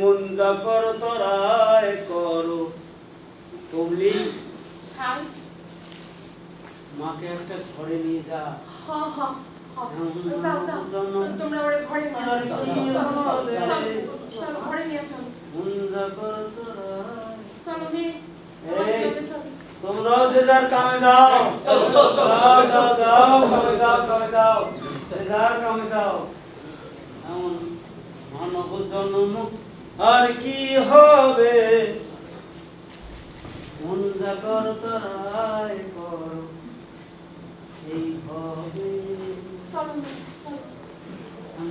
মন যা কর তোরাই করো। কমলি মাকে একটা ঘরে নিয়ে যা। তোমরা ওরে ঘরে নিয়ে আর কি হবে চলো, ঘরে নিয়ে চলো। মন যা কর তোরাই চলো মেয়ে, তোমরাও যে যার কামে যাও। যাও কামে যাও যার কামে যাও। এমন মানব জন্ম আর কি হবে মন যা কর তোরাই কর এই হবে চলো মেয়ে, চলো।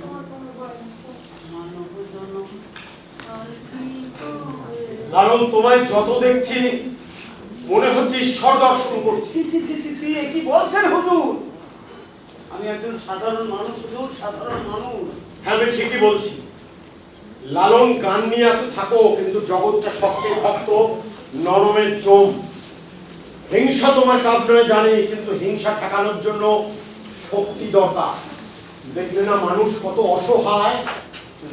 তোমার কোনো ভয় নেই, চলো। মানব জন্ম আর কি হবে। লালন, তোমায় যত দেখছি মনে হচ্ছে ঈশ্বর দর্শন করছি। কি বলছেন হুজুর? আমি একজন সাধারণ মানুষ হুজুর, সাধারণ মানুষ। হ্যাঁ আমি ঠিকই বলছি। লালন গান নিয়ে আছে থাকো, কিন্তু জগৎটা সত্যের ভক্ত, নরমের জম। হিংসা তোমার কাজ নয় জানি, কিন্তু হিংসা ঠেকানোর জন্য শক্তি দরকার। দেখলে না মানুষ কত অসহায়,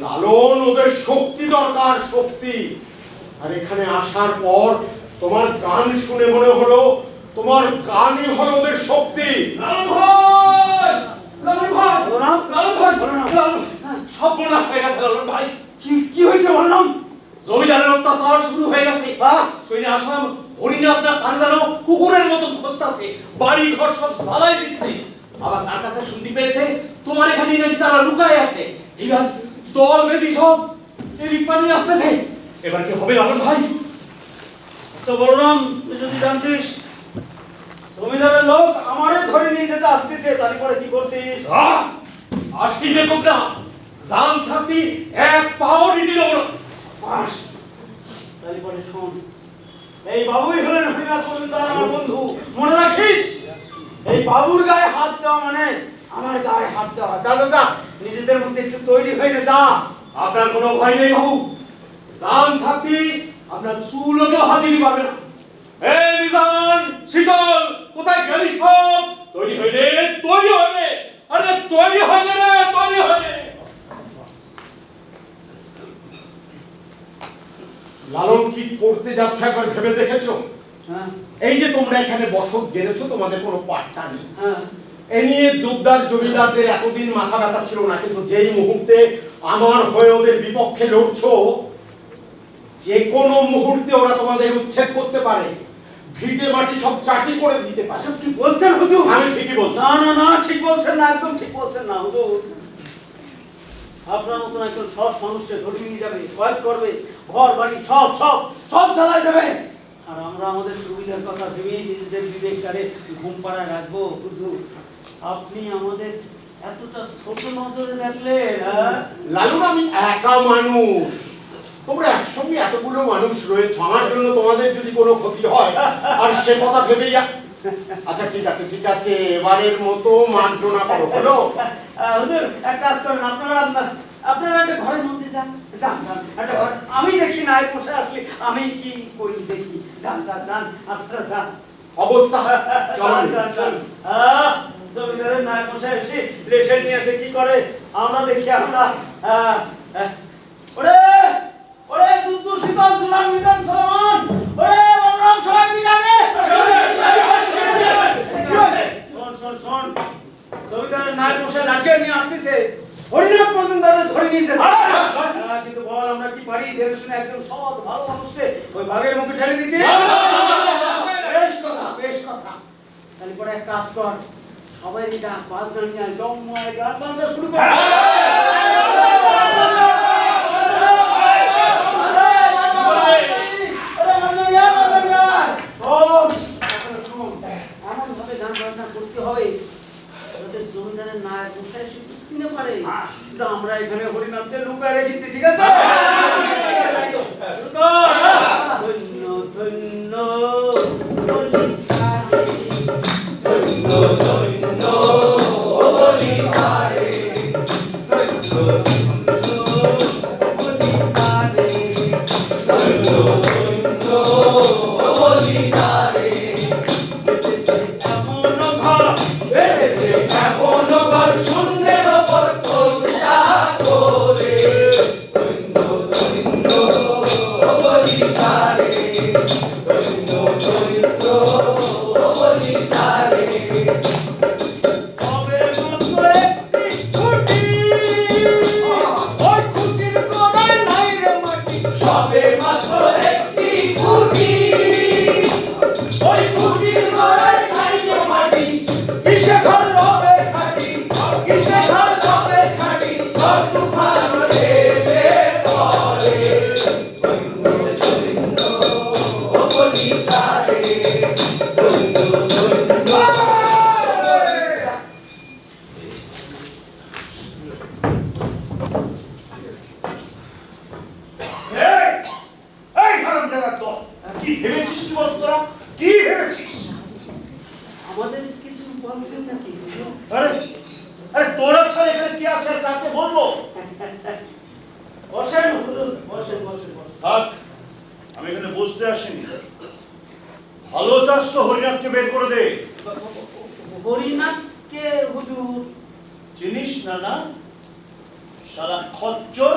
লালন ওদের শক্তি দরকার, শক্তি। আর এখানে আসার পর তোমার গান শুনে মনে হলো তোমার গানই হলো ওদের শক্তি। সব বোনাস হয়ে গেছে লালন ভাই। কি হয়েছে বললাম? জমিদারের অত্যাচার শুরু হয়ে গেছে। শুনে আসলাম হরিণে আপনার কানে যেন কুকুরের মতো ঘষতাছে, বাড়ি ঘর সব জ্বালাই দিচ্ছে। আবার তার কাছে শুনতে পেয়েছে তোমার এখানে নাকি তারা লুকায় আছে। এবার দল বেদি সব এদিক পানি আসতেছে। এবার কি হবে লালন ভাই? আচ্ছা বলরাম, তুই যদি জানতিস জমিদারের লোক আমারে ধরে নিয়ে যেতে আসতেছে, তারপরে কি করতিস? আসিবে কোকড়া, জান থাকতে এক পাও দিতে দেব না। বাস, তারপরে শোন, এই বাবুই হলেন হরিনাথ মজুমদার, আমার বন্ধু। মনে রাখিস, এই বাবুর গায়ে হাত দেওয়া মানে আমার গায়ে হাত দেওয়া। যা যা যা, নিজেদের মধ্যে একটু তৈরি হয়ে নে, যা। আপনার কোনো ভয় নেই বাবু, জান থাকতে আপনার চুলকেও হাত দিতে পারবে না। এই মিজান, শীতল, কোথায় গেলি সব? তৈরি হইলে, তৈরি হইলে, আরে তৈরি হইলে রে, তৈরি হইলে। লালন কি করতে যাচ্ছে একবার ভেবে দেখেছো? হ্যাঁ এই যে তোমরা এখানে বসত গেড়েছো, তোমাদের কোনো পাট্টা নেই। হ্যাঁ, এ নিয়ে জোরদার জমিদারদের এতদিন মাথা ব্যথা ছিল না, কিন্তু যেই মুহূর্তে আমার হয়ে ওদের বিপক্ষে লড়ছো, যে কোনো মুহূর্তে ওরা তোমাদের উচ্ছেদ করতে পারে, ভিটে মাটি সব চাটি করে দিতে পারে। এসব কি বলছেন হুজুর? আমি ঠিকই বলছি। না না না, ঠিক বলছেন না, একদম ঠিক বলছেন না হুজুর। আপনার মতন একজন সৎ মানুষকে ধরে নিয়ে যাবে, কয়েদ করবে, ঘর বাড়ি সব সব সব জ্বালাই দেবে। আর আমরা আমাদের সুবিধার কথা ভেবেই নিজেদের বিবেকটারে ঘুম পাড়ায় রাখবো। হুজুর, আপনি আমাদের এতটা ছোট নজরে দেখলেন? হ্যাঁ, লালন, আমি একা মানুষ, তোমরা একসঙ্গে এতগুলো মানুষ রয়েছে, আমার জন্য তোমাদের যদি কোনো ক্ষতি হয় আর সে কথা ভেবেই আচ্ছা ঠিক আছে ঠিক আছে, এবারের মতো মার্জনা করো, হলো? হুজুর এক কাজ করেন, আপনারা একটা ঘরের মধ্যে যান, যান যান একটা ঘর। আমি দেখি না বসে আসলে আমি কি করি দেখি। যান যান যান, আপনারা যান। অবস্থা যান যান যান। জমিদারের নায়ক মশাই এসে রেখে নিয়ে এসে কি করে আমরা দেখি। আমরা ওরে ওরে দুধ শীতল জুলান মিজান সলমান, ওরে বলরাম, সবাই দিকে আগে। শোন শোন শোন, জমিদারের নায়ক মশাই লাঠিয়ে নিয়ে আসতেছে, হরিনাথ মজুমদারের ধরে নিয়ে যেতে। কিন্তু বল আমরা কি পারি জেনে শুনে একজন সৎ ভালো মানুষকে ওই বাঘের মুখে ঠেলে দিতে? বেশ কথা, বেশ কথা। তাহলে পরে এক কাজ কর, সবাই ডাক, পাঁচ গান নিয়ে জম্মায় গান বাজনা শুরু কর। এমন ভাবে গান বাজনা করতে হবে যাতে জমিদারের নায়ক মশাই এসে বুঝতে পারে যে আমরা এখানে হরিনাথকে লুকায় রেখেছি। ঠিক আছে? ধন্য ধন্য কি ভেবেছিস কি বলতো তোরা? কি ভেবেছিস? আমাদের কিছু বলছেন নাকি? আরে আরে তোরা ছাড়া এখানে কি আছে আর কাকে বলবো? বসেন হুজুর, বসেন বসেন বসেন। থাক, আমি এখানে বসতে আসিনি। ভালো চাস তো হরিনাথকে বের করে দে। হরিনাথকে হুজুর? চিনিস না না? সারা খচ্চর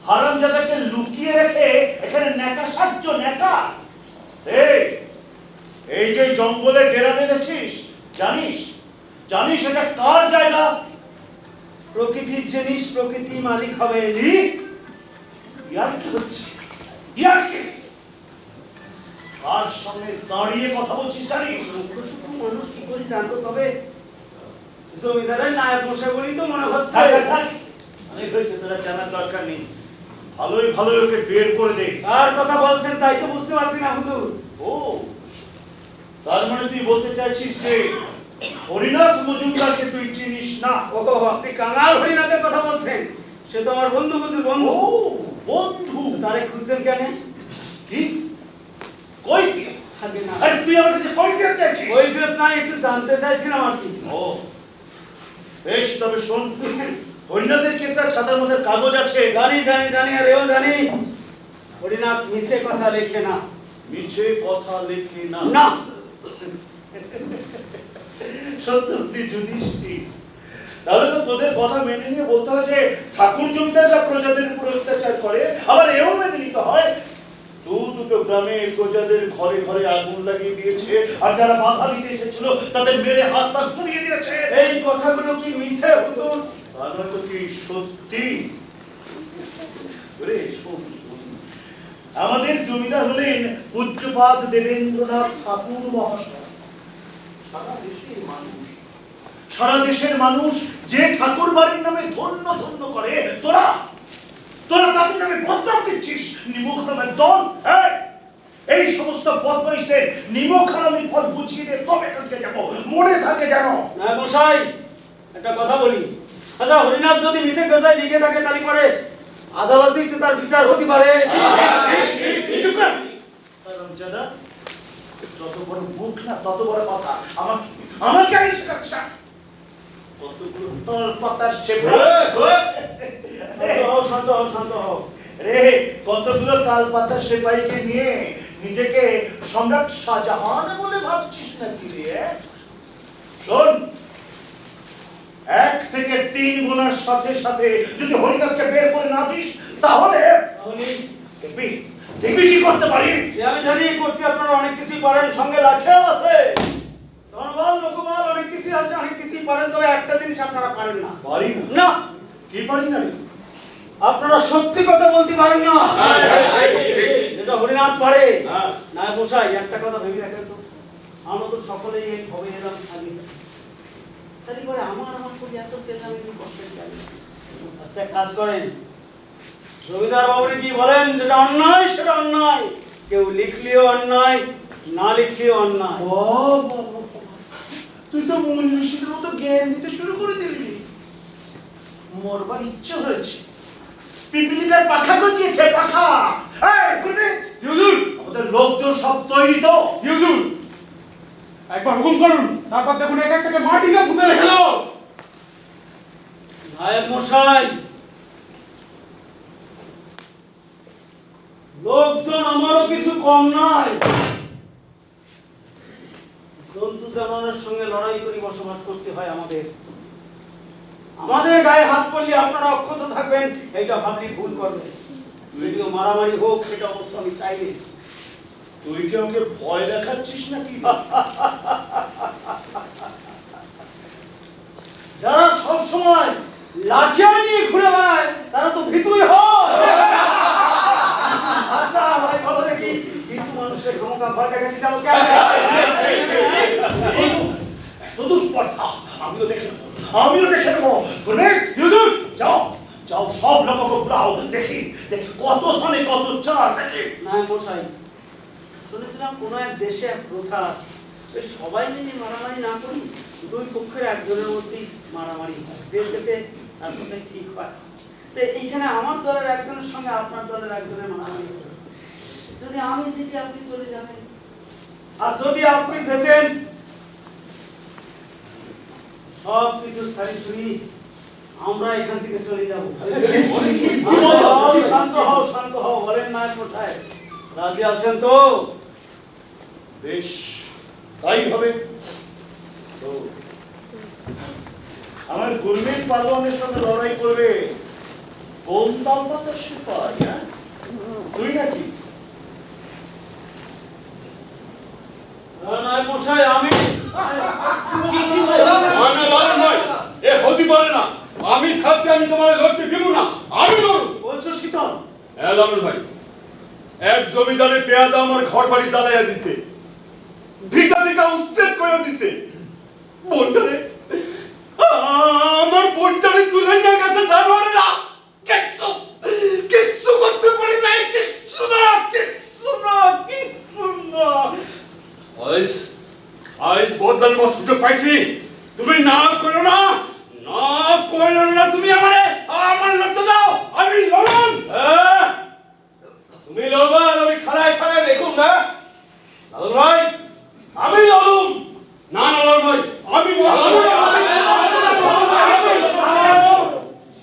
হারামজাদাকে লুকিয়ে রেখে এখানে নেকা সাজ্য নেকা। এই যে জঙ্গলে ডেরা বেঁধেছিস, জানিস জানিস এটা কার জায়গা? প্রকৃতির জিনিস প্রকৃতি মালিক হবে। ইয়ার কি হচ্ছে? ইয়ার কি? কার সামনে দাঁড়িয়ে কথা বলছিস জানিস? মুখ্যসূক্ষ্ম মানুষ কি করে জানতো? তবে জমিদারের নায়ক মশাই বলেই তো মনে হচ্ছে। থাক, থাক, থাক। অনেক হয়েছে, তোরা জানার দরকার নেই। ভালোই ভালোই ওকে বের করে দে। কার কথা বলছেন তাই তো বুঝতে পারছি না হুজুর। ও, তার মানে তুই বলতে চাইছিস যে হরিনাথ মজুমদারকে তুই চিনিস না? ও, আপনি কাঙাল হরিনাথের কথা বলছেন? সে তো আমার বন্ধু হুজুর, বন্ধু। ও, বন্ধু। তারে খুঁজছেন কেন? কি? কই কি? আগে না, আরে তুই আমার কাছে কই পেতে চাইছিস? ওই ফেরত না, একটু জানতে চাইছিলাম আর কি। ও, বেশ, তবে শোন, হরিনাথের কি একটা ছাতার মধ্যে কাগজ আছে? জানি জানি জানি, আর এও জানি হরিনাথ মিছে কথা লেখে না। মিছে কথা লেখে না? না। সত্যি যুধিষ্ঠির, তাহলে তো তোদের কথা মেনে নিয়ে বলতে হয় যে ঠাকুর জমিদাররা প্রজাদের উপর অত্যাচার করে, আবার এও মেনে নিতে হয় দুটো গ্রামে প্রজাদের ঘরে ঘরে আগুন লাগিয়ে দিয়েছে, আর যারা বাধা দিতে এসেছিল তাদের মেরে হাত পা পুড়িয়ে দিয়েছে। এই কথাগুলো কি মিছে হুজুর? তা নয় তো কি সত্যি? ওরে শোন, শোন। আমাদের জমিদার হলেন পূজ্যপাদ দেবেন্দ্রনাথ ঠাকুর মহাশয়। সারা দেশের মানুষ যে ঠাকুর বাড়ির নামে ধন্য ধন্য করে, তোরা তোরা তাদের নামে বদনাম দিচ্ছিস। নিমক নামের দল, এই সমস্ত বদমাইশদের নিমক হারামির ফল বুঝিয়ে দিয়ে তবে কালকে যাবো, মনে থাকে জানো। না মশাই, একটা কথা বলি। আচ্ছা, হরিনাথ যদি মিথ্যে কথায় লিখে থাকে তাহলে পরে আদালতেই তো তার বিচার হতে পারে। চুপ কর। হারামজাদা, যত বড় মুখ না তত বড় কথা। আমাকে আমাকে আইন শেখাচ্ছ? কতগুলো তল পাতার শান্ত হও, শান্ত হও। রে, কতগুলো তাল পাতার সেপাইকে নিয়ে নিজেকে সম্রাট শাহজাহান বলে ভাবছিস নাকি রে? শোন, 1 থেকে 3 গোনার সাথে সাথে যদি হরিনাথকে বের করে না দিস তাহলে দেখবি দেখবি কি করতে পারি। আমি জানি করতে আপনারা অনেক কিছুই পারেন, সঙ্গে লাঠিও আছে, ধনবল লোকবল অনেক কিছু আছে, অনেক কিছুই পারেন, তবে একটা জিনিস আপনারা পারেন না। পারি না? না, কি পারি না রে? আপনারা সত্যি কথা বলতে পারেন না। যেটা হরিনাথ পারে। না মশাই, একটা কথা ভেবে দেখেন তো, আমরা তো সকলেই এই ভবে এলাম থাকি, তাহলে পরে আমার করে এত চেলামি কষ্টের কেন? আচ্ছা, কাজ করেন, জমিদার বাবুরে কি বলেন, যেটা অন্যায় সেটা অন্যায়, কেউ লিখলেও অন্যায়, না লিখলেও অন্যায়। তুই তো মূল নিষেধের মতো জ্ঞান দিতে শুরু করে দিলি। মরবার ইচ্ছে হয়েছে, পিপিলিকার পাখা গজিয়েছে, পাখা। এই গুরমিত, হুজুর, আমাদের লোকজন সব তৈরি তো? হুজুর, একবার হুকুম করুন, তারপর দেখুন এক একটাকে মাটিতে পুঁতে রেখে দাও। নায়ক মশাই, লোকজন আমারও কিছু কম নয়। জন্তু জানোয়ারের সঙ্গে লড়াই করে বসবাস করতে হয় আমাদের। আমাদের গায়ে হাত পড়লে আপনারা অক্ষত থাকবেন, এইটা ভাবলে ভুল করবেন। যদিও মারামারি হোক, সেটা অবশ্য আমি চাইনি। তুই কি আমাকে ভয় দেখাচ্ছিস নাকি? যারা সব সময় লাঠিয়াল নিয়ে ঘুরে বেড়ায় তারা তো ভীতুই হয়। আচ্ছা ভাই, বলো দেখি, কিছু মানুষের ক্ষমতা ভয় দেখাতে যাবো কেন? চতুষ্পর্ধা আমিও দেখে নেবো, আমিও দেখে নেবো। গুরমিত, যাও যাও, সব লোককে বুলাও, দেখি দেখি কত ধনে কত চার দেখি। না মশাই, শুনেছিলাম কোন এক দেশে এক প্রথা আছে, ওই সবাই মিলে মারামারি না করি, দুই পক্ষের একজনের মধ্যেই মারামারি হয়, যে যেতে তার কথাই ঠিক হয়। তো এইখানে আমার দলের একজনের সঙ্গে আপনার দলের একজনের মারামারি হবে। যদি আমি যেতে আপনি চলে যাবেন, আর যদি আপনি যেতেন সব কিছু ছাড়ি ছুড়ি আমরা এখান থেকে চলে যাবো। শান্ত হও, শান্ত হও, বলেন নায়ক মশাই, রাজি আছেন তো? বেশ, তাই হবে। তো আমার গুরমিত পালোয়ানের সঙ্গে লড়াই করবে কোন তালপাতার সিপাই? হ্যাঁ, তুই নাকি? নায়ক মশাই আমি এ হতে পারে না। আমি থাকতে আমি তোমার লড়তে দিব না, আমি লড়ব। বলছো শীতল? হ্যাঁ লালন ভাই, এক জমিদারের পেয়াদা আমার ঘর বাড়ি জ্বালাইয়া দিছে, ভিটা ভিটা উচ্ছেদ করে দিছে। বোনটারে, আমার বোনটারে তুলে নিয়ে গেছে জানোয়ারেরা। কিচ্ছু কিচ্ছু করতে পারি নাই, কিচ্ছু না, কিচ্ছু না, কিচ্ছু না। আজ আজ বদল সুযোগ পাইছি। তুমি না করো না, না করো না, তুমি আমারে আমার লড়তে দাও। আমি লড়ন, তুমি লড়বা আর আমি খাড়ায় খাড়ায় দেখুন না। লালন ভাই, আমি লড়ুম। না না লালন ভাই, আমি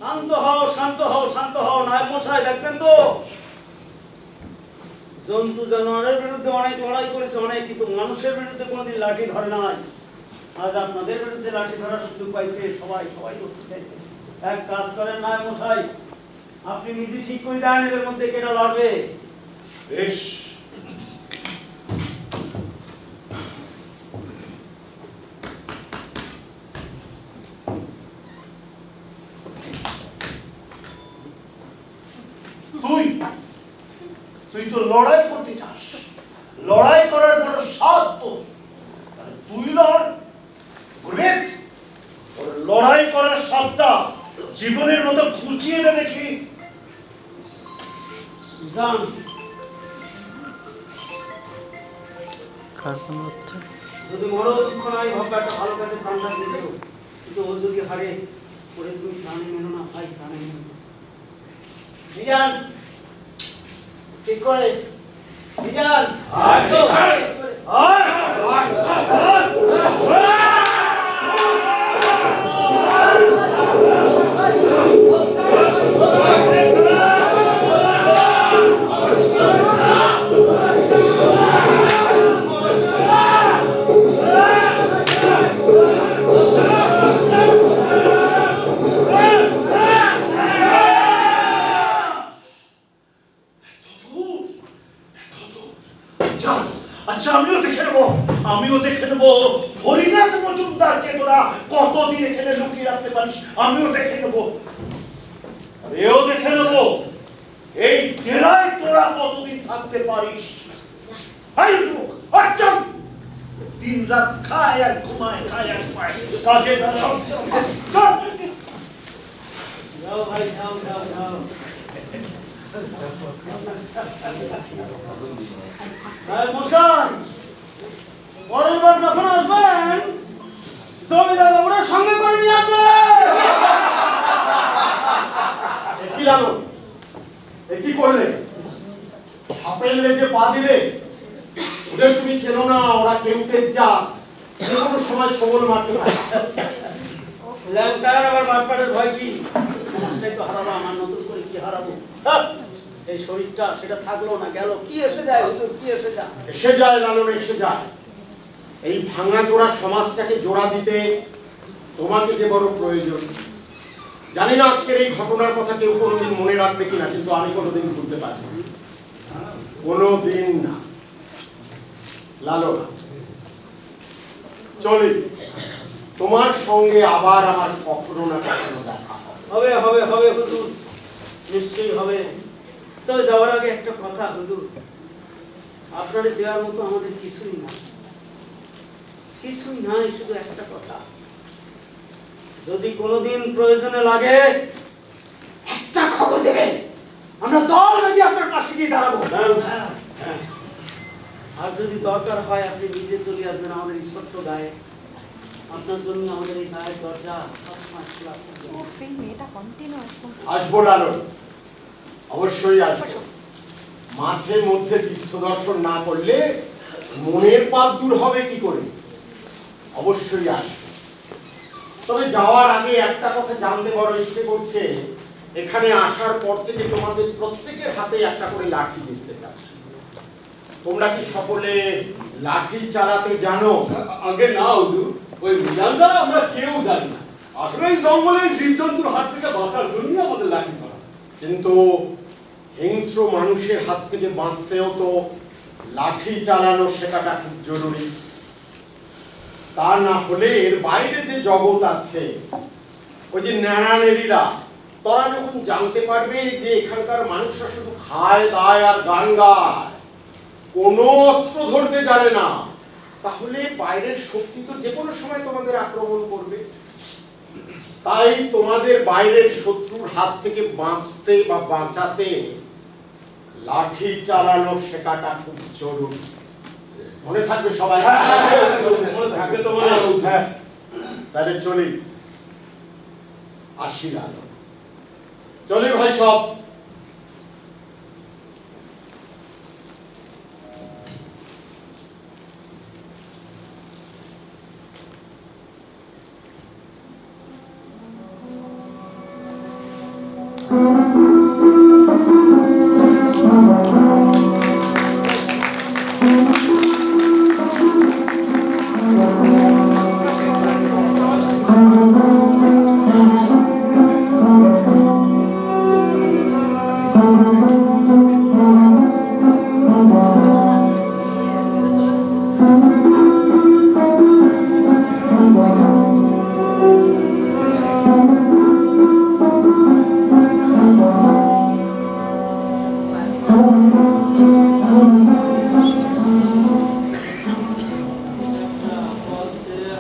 শান্ত হও, শান্ত হও, শান্ত হও। নায়ক মশাই দেখছেন তো, জন্তু জানোয়ারের বিরুদ্ধে অনেক লড়াই করেছে অনেক, কিন্তু মানুষের বিরুদ্ধে কোনোদিন লাঠি ধরে নাই। আজ আপনাদের বিরুদ্ধে লাঠি ধরার সুযোগ পাইছে, সবাই সবাই করতে চাইছে। এক কাজ করেন নায়ক মশাই, আপনি নিজে ঠিক করে দেন এদের মধ্যে কেটা লড়বে। বেশ, তুই তুই তো লড়াই করতে চাস, লড়াই করার বড় সাধ তোর। তাহলে তুই লড় গুরমিত, তোর লড়াই করার সাধটা জীবনের মতো ঘুচিয়ে দে দেখি। যান। যদি মরো দুঃখ নাই, ভাববা একটা ভালো কাজে প্রাণ দিয়েছিল, কিন্তু ও যদি হারে পরে তুমি প্রাণে মেনো না ভাই, প্রাণে মেনো না। বিজান ঠিক করে, বিজান আচ্ছা, আমিও দেখে নেবো হরিনাথ মজুমদারকে তোরা কতদিন এখানে লুকিয়ে রাখতে পারিস। আমিও দেখে নেবো, এও দেখে নেবো এই ডেরায় তোরা কতদিন থাকতে পারিস। দিন রাত খায় আর ঘুমায়, খায় আর ঘুমায়, কাজে যাও ভাই, যাও যাও যাও। মশাই, পরের বার যখন আসবেন জমিদার বাবুরা সঙ্গে করে নিয়ে আসবে। কি জানো, কি করলে? সাপের লেজে পা দিলে। ওদের তুমি চেনো না, ওরা কেউটের জাত, যে কোনো সময় ছবল মারতে পারে। ল্যাংটার আবার বাটপাড়ের ভয় কি? সমাজটাই তো হারাবো, আমার নতুন করে কি হারাবো? এই শরীরটা সেটা থাকলো না, গেল। কি এসে যায় হুজুর, কি এসে যায়? এসে যায় লালন, এসে যায়। এই ভাঙা জোড়া সমাজটাকে জোড়া দিতে তোমাকে যে বড় প্রয়োজন। জানি না আজকের এই ঘটনার কথা কেউ কোনোদিন মনে রাখবে কিনা, কিন্তু আমি কোনোদিন ভুলতে পারি না, কোনোদিন না। লালন, চলি, তোমার সঙ্গে আবার আমার কখনো না কখনো দেখা হবে। হবে হবে হুজুর, নিশ্চয়ই হবে। তবে যাওয়ার আগে একটা কথা হুজুর, আপনার দেওয়ার মতো আমাদের কিছুই না, কিছুই নাই, শুধু একটা কথা। যদি কোনোদিন প্রয়োজনে লাগে একটা খবর দেবেন, আমরা দল বেঁধে আপনার পাশে গিয়ে দাঁড়াবো। আর যদি দরকার হয় আপনি নিজে চলে আসবেন আমাদের এই ছোট্ট গায়ে। আপনার জন্য আমাদের এই গায়ের দরজা সবসময় খোলা থাকবে। আসবো লালন, অবশ্যই আসবো। মাঝে মধ্যে তীর্থ দর্শন না করলে মনের পাপ দূর হবে কি করে? অবশ্যই আসবো। তবে যাওয়ার আগে একটা কথা জানতে বড় ইচ্ছে করছে। এখানে আসার পর থেকে তোমাদের প্রত্যেকের হাতে একটা করে লাঠি দেখতে পাচ্ছি। তোমরা কি সকলে লাঠি চালাতে জানো? আগে না হুজুর, ওই মিজান দ্বারা আমরা কেউ জানি না। আসলে এই জঙ্গলে জীবজন্তুর হাত থেকে বাঁচার জন্য আমাদের লাঠি ধরা। কিন্তু হিংস্র মানুষের হাত থেকে বাঁচতেও তো লাঠি চালানো শেখাটা খুব জরুরি। তা না হলে এর বাইরে যে জগৎ আছে, ওই যে ন্যাড়ানেড়িরা, তারা যখন জানতে পারবে যে এখানকার মানুষরা শুধু খায় দায় আর গান গায়, কোনো অস্ত্র ধরতে জানে না, তাহলে বাইরের শক্তি তো যে কোনো সময় তোমাদের আক্রমণ করবে। তাই তোমাদের বাইরের শত্রুর হাত থেকে বাঁচতে বা বাঁচাতে লাঠি চালানো শেখাটা খুব জরুরি। মনে থাকবে সবাই? মনে থাকবে তো মনে হয়। হ্যাঁ, তাহলে চলি, আসি আলো, চলি ভাই সব।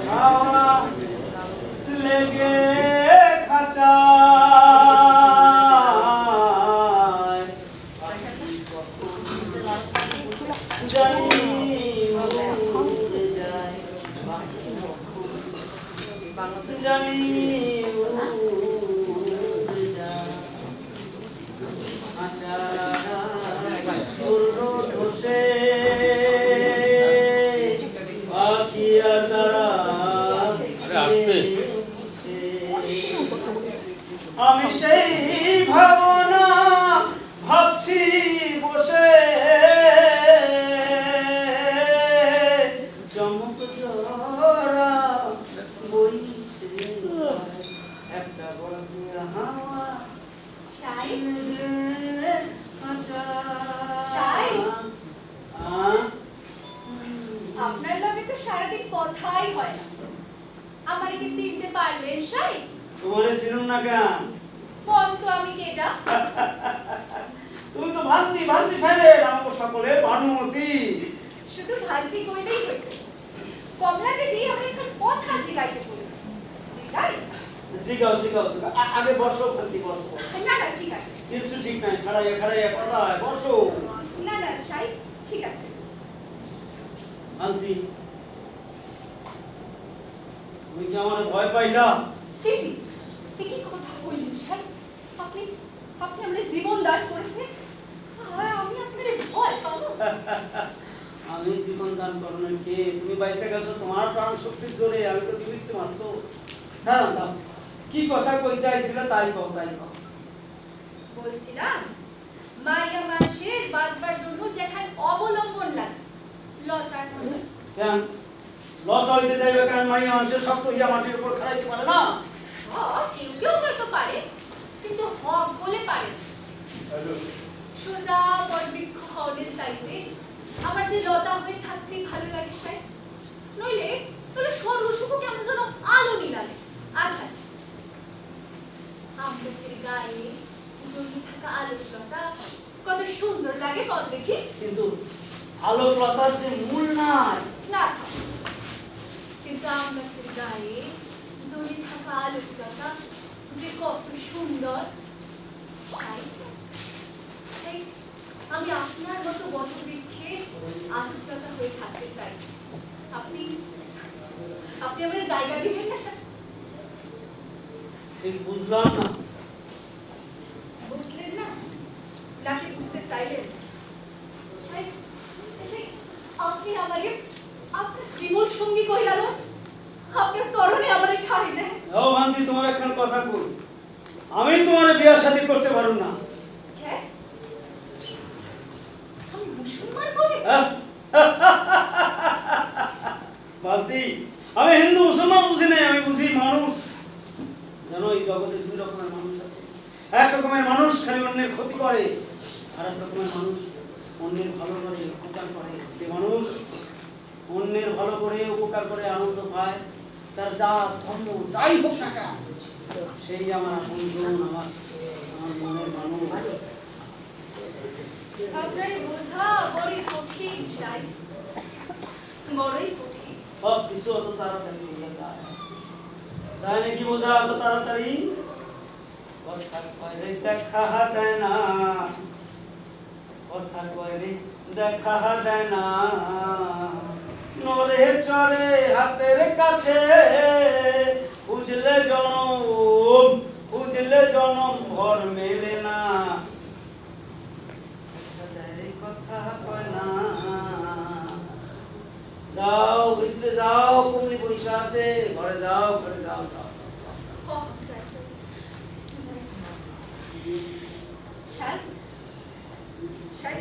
হাওয়া লেগে খাঁচায় জানি উড়ে যায়, জানি উড়ে যায়, খাঁচারা উড়ো ঠোসে পাখি আর তারা আমি সেই ভাবনা ভাবছি বসে, চমক জরা বইছে একটা বড় হাওয়া আপনার লগে তো সারাদিন কথাই হয় না। আমার কি চিনতে পারলেন সাই? তোমারে চিনুন না কেন? কোন তো আমি কেডা? তুমি তো ভান্তি ভান্তি ঠাড়ে আমাকে সকলের ভানুমতি। শুধু ভান্তি কইলেই হইতো। কমলা দিদি আমি এখন কথা শিখাইতে বলি। শিখাই? জিগাও জিগাও জিগাও। আগে বসো ভান্তি বসো। না না ঠিক আছে। কিছু ঠিক নাই, খাড়াইয়া খাড়াইয়া কথা হয়, বসো। না না সাই ঠিক আছে। ভান্তি তুমি কি আমার ভয় পাইলা? সিসি কি কথা বললেন সাই? আপনি আপনি আমাদের জীবন দান করেছেন, আর আমি আপনার ভয় পাবো? আমি জীবন দান করলে কে? তুমি বাইসে গেছো তোমার প্রাণ শক্তির জোরে, আমি তো নিমিত্ত মাত্র। স্যার দাও, কি কথা কইতে আইছিল তাই কও, তাই কও। বলছিলাম মাইয়া মানুষের বাঁচবার জন্য যেখানে অবলম্বন লাগে লতার মতো। কেন লতা হইতে যাইবে কেন? মাইয়া মানুষের শক্ত ইয়া মাটির উপর খাড়াইতে পারে না? কেউ কেউ হয়তো পারে, কিন্তু হক বলে পারে না। সোজা বটবৃক্ষ হওয়ার চাইতে আমার যে লতা হয়ে থাকতে ভালো লাগে সাই, নইলে তাহলে সর্বসুখ কেমন যেন আলো নিলামে। আচ্ছা আমগাছের গায়ে জমি থাকা আলোক লতা কত সুন্দর লাগে কত দেখি। কিন্তু আলোক লতার যে মূল নাই। না কিন্তু আমগাছের গায়ে জমি থাকা আলোক লতা যে কত সুন্দর। আমি আপনার মতো বটবৃক্ষে আলোকলতা হয়ে থাকতে চাই। আপনি আপনি আমার জায়গা দিবেন না স্যার? ঠিক বুঝলাম না। বুঝলেন না নাকি বুঝতে চাইলেন? আপনি আমাকে আপনার জীবন সঙ্গী কই গেল, আপনার চরণে আমার ঠাই দেন। ও ভান্তি তোমার একখান কথা কই, আমি তোমার বিয়ে শাদী করতে পারুম না। আমি মুসলমান বলে? আমি হিন্দু মুসলমান বুঝি না, আমি বুঝি মানুষ। জানো এই জগতে দুই রকমের মানুষ আছে। এক রকমের মানুষ খালি অন্যের ক্ষতি করে, আর এক রকমের মানুষ অন্যের ভালো করে উপকার করে। যে মানুষ অন্যের ভালো করে উপকার করে আনন্দ পায়, তার যা ধর্ম যাই হোক না কেন, সেই আমার আপনজন, আমার মনের মানুষ। আপনার বোঝা বড়ই কঠিন সাই, বড়ই কঠিন। সব কিছু অত তাড়াতাড়ি হয়ে যায়, তাই নাকি বোঝা অত তাড়াতাড়ি? কথা কয় রে দেখা দেয় না, কথা কয় রে দেখা দেয় না, নরে চরে হাতের কাছে, বুঝলে জনম ভর মেলে না। কথা কয় না, যাও ভিতরে যাও, কুমড়ি পয়সা আছে, ঘরে যাও, ঘরে যাও, যাও। ও স্যার সাই, সাই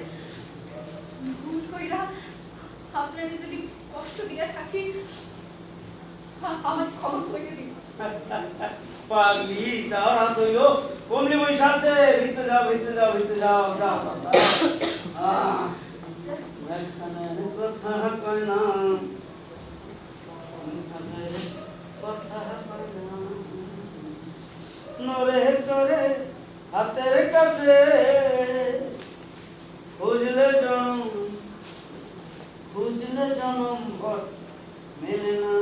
ভুল কইরা আপনার যদি কষ্ট দিয়া থাকি, আমার ক্ষমা করে দিন। পাগলি, যাও না তুইও, কুমড়ি পয়সা আছে, ভিতরে যাও, ভিতরে যাও, ভিতরে যাও, যাও, যাও। কথা কয় না, কথা কয় না, নরে সরে হাতের কাছে, বুঝলে জনম ভর মেলে না।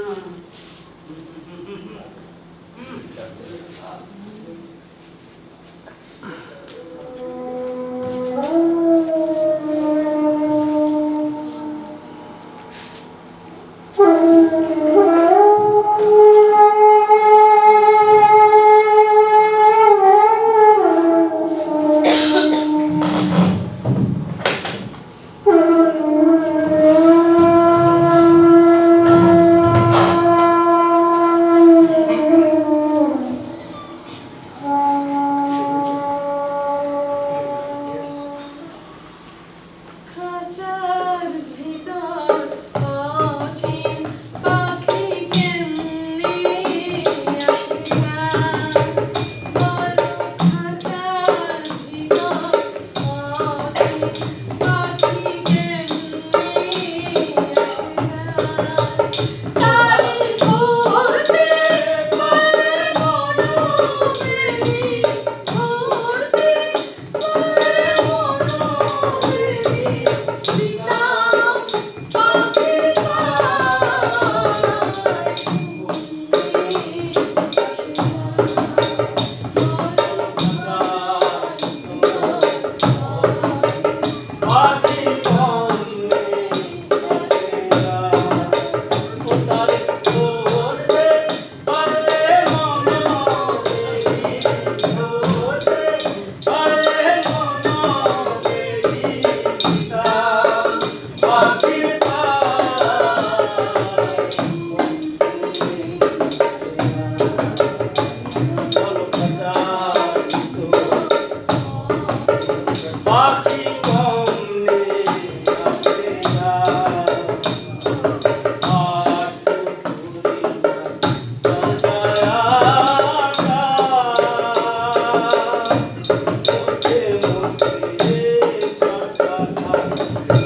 খাঁচার ভিতর অচিন পাখি কেমনে আসিয়া, বলো খাঁচার ভিতর অচিন পাখি কেমনে আসিয়া, তারি ধরতে পারে মনোমেরি, ধরতে পারে মনোমেরি, দিলাম পাখির পাখি কমে আসেনা, ও তারে ধরতে পারলে মনোমেরি, ধরতে পারলে মনোমেরি, দিলাম পাখির পাখি কমনে আসেনা, আর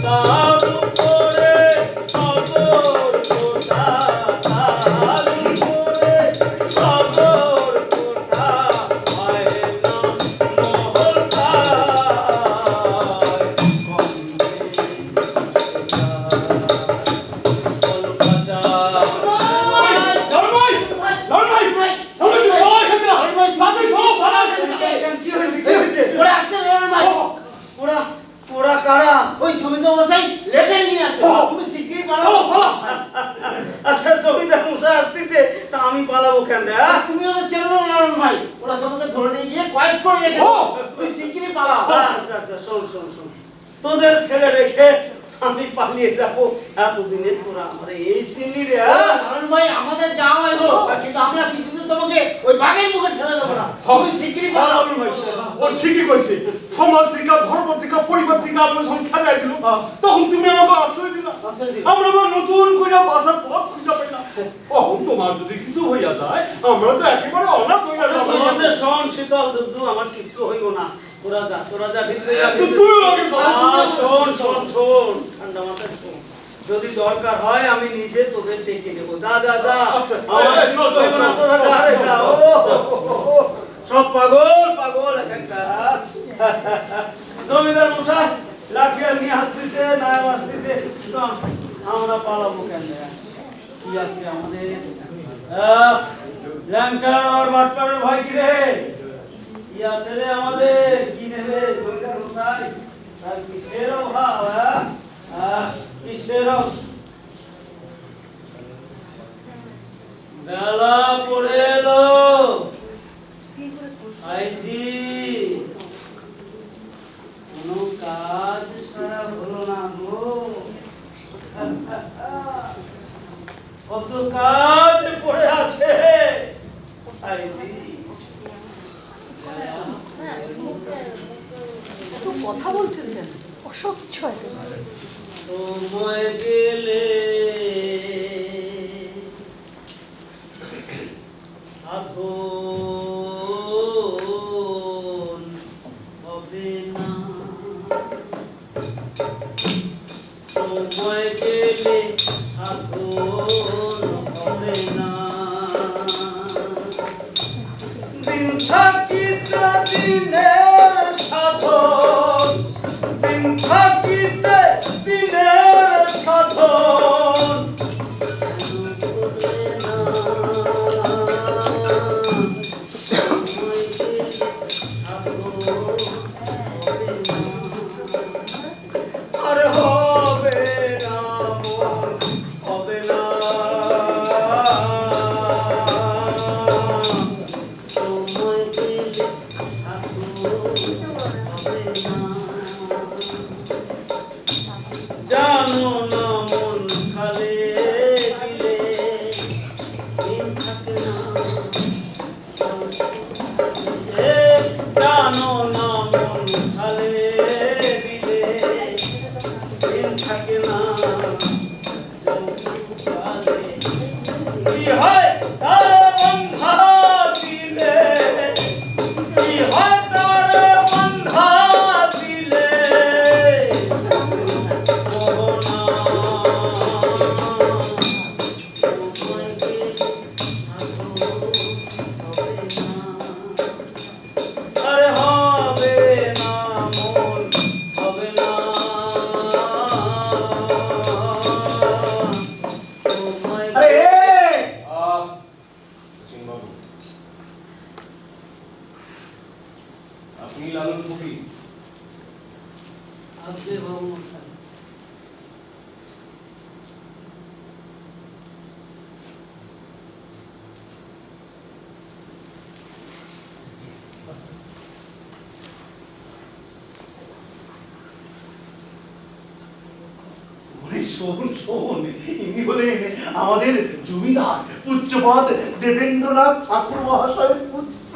তার উপরে সবর কোথা, তার উপরে সবর কোথা, হয় না মহল কি হয়েছে, কি হয়েছে? ওরা আসছে রে ভাই। ওরা ওরা কারা? ওই জমিদার মশাই লেটার নিয়ে আসছে, তুমি শিগগিরই পালাও। আচ্ছা জমিদার মশাই আসতেছে, তা আমি পালাবো কেন রে? আর তুমিও তো চেনো না লালন ভাই, ওরা তোমাকে ধরে নিয়ে গিয়ে কয়েক করে রেখে তুমি শিগগিরই পালাও। আচ্ছা আচ্ছা, শোন শোন শোন, তোদের ফেলে রেখে আমি পালিয়ে যাব এতদিনে তোরা আমার এই সিনি রে লালন ভাই আমাদের যাওয়া হলো, কিন্তু আমরা কিছুতে তোমাকে ওই বাঘের মুখে ছেড়ে দেবো না। তুমি শিগগিরই পালাও। ও ঠিকই কইছে, সমাজ থেকে ধর্ম থেকে পরিবার থেকে আমরা যখন খেলাই দিল, তখন তুমি আমাকে আশ্রয় দিলা। আমরা আবার নতুন করে বাঁচার পথ খুঁজে পাই না। কখন তোমার যদি কিছু হইয়া যায়, আমরা তো একেবারে অনাথ হইয়া যাবো। শোন শীতল দুধু, আমার কিছু হইব না। তোরা যা ভিতরে যা। তুইও আগে চল। শোন ঠান্ডা মাথায় শোন। যদি দরকার হয় আমি নিজে তোদের ডেকে নেব। যা আচ্ছা, আমার এই, কিছু হইব না, তোরা যা রে যা। ও, সব পাগল একটা। জমিদার মশাই লাঠিয়াল নিয়ে আসতেছে, নায়াব আসতেছে। শোন, আমরা পালাবো কেন? কি আছে আমাদের? ল্যাংটার আর বাটপাড়ের ভয় কি রে? কি আছে রে আমাদের? কি নেবে জমিদার মশাই? তার কিসের অভাব? কিসের বেলা পড়ে এলো আইজি, কোনো কাজ সারা হলো না গো। কত কাজ পড়ে আছে আইজি। কথা বলছেন কেন? অসহ্য একেবারে। সময় গেলে সাধন হবে না, সময় গেলে সাধন হবে না। দিন থাকিতে দিনের সাধন, দিন থাকিতে দিনের সাধন আর হবে না, হবে না। সময় গেলে হবে না। জানো না মন খালে দিলে দিন থাকে না। জানো না মন খালে দিলে দিন থাকে না। কি হয় তার বন্ধা দিলে, কি হয় তার বন্ধা দিলে। আরে হবে না মন, হবে না। আপনি লালন কবি? আজকে বাবু মশাই শোন, ইনি হলেন আমাদের জমিদার পূজ্যপাদ দেবেন্দ্রনাথ ঠাকুর মহাশয়ের পুত্র।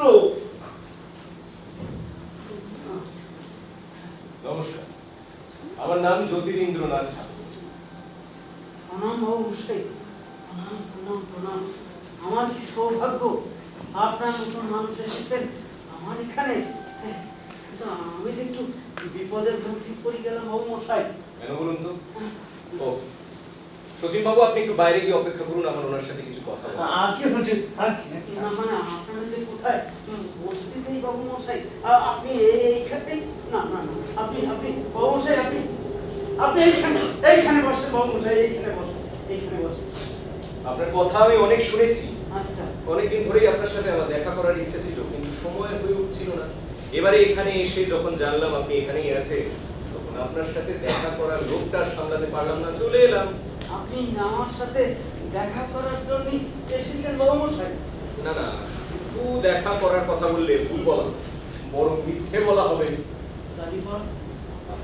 নমস্কার, আমার নাম জ্যোতিরিন্দ্রনাথ ঠাকুর। প্রণাম বাবু মশাই, প্রণাম। আমার কি সৌভাগ্য, আপনার নতুন মানুষ এসেছেন আমার এখানে। কিন্তু আমি যে একটু বিপদের মধ্যে পড়ে গেলাম বাবু মশাই। কেন বলুন তো? ও শচীন বাবু, আপনি একটু বাইরে গিয়ে অপেক্ষা করুন, আমার ওনার সাথে কিছু কথা বলবো। কি হচ্ছে? না মানে আপনারা যে কোথায় বসতিতেই বাবু মশাই, আপনি এইখানেই। না আপনি বাবু মশাই, আপনি এইখানে বসেন বাবু মশাই, এইখানে বসেন। আপনার কথা আমি অনেক শুনেছি, আচ্ছা। অনেকদিন ধরেই আপনার সাথে আমার দেখা করার ইচ্ছে ছিল, কিন্তু সময় হয়ে উঠছিল না। এবারে এখানে এসে যখন জানলাম আপনি এখানেই আছেন, তখন আপনার সাথে দেখা করার লোকটা সামলাতে পারলাম না, চলে এলাম। আপনি আমার সাথে দেখা করার জন্য এসেছেন বাবু মশাই? না, শুধু দেখা করার কথা বললে ভুল বলা, বরং মিথ্যে বলা হবে। গাড়ি পান?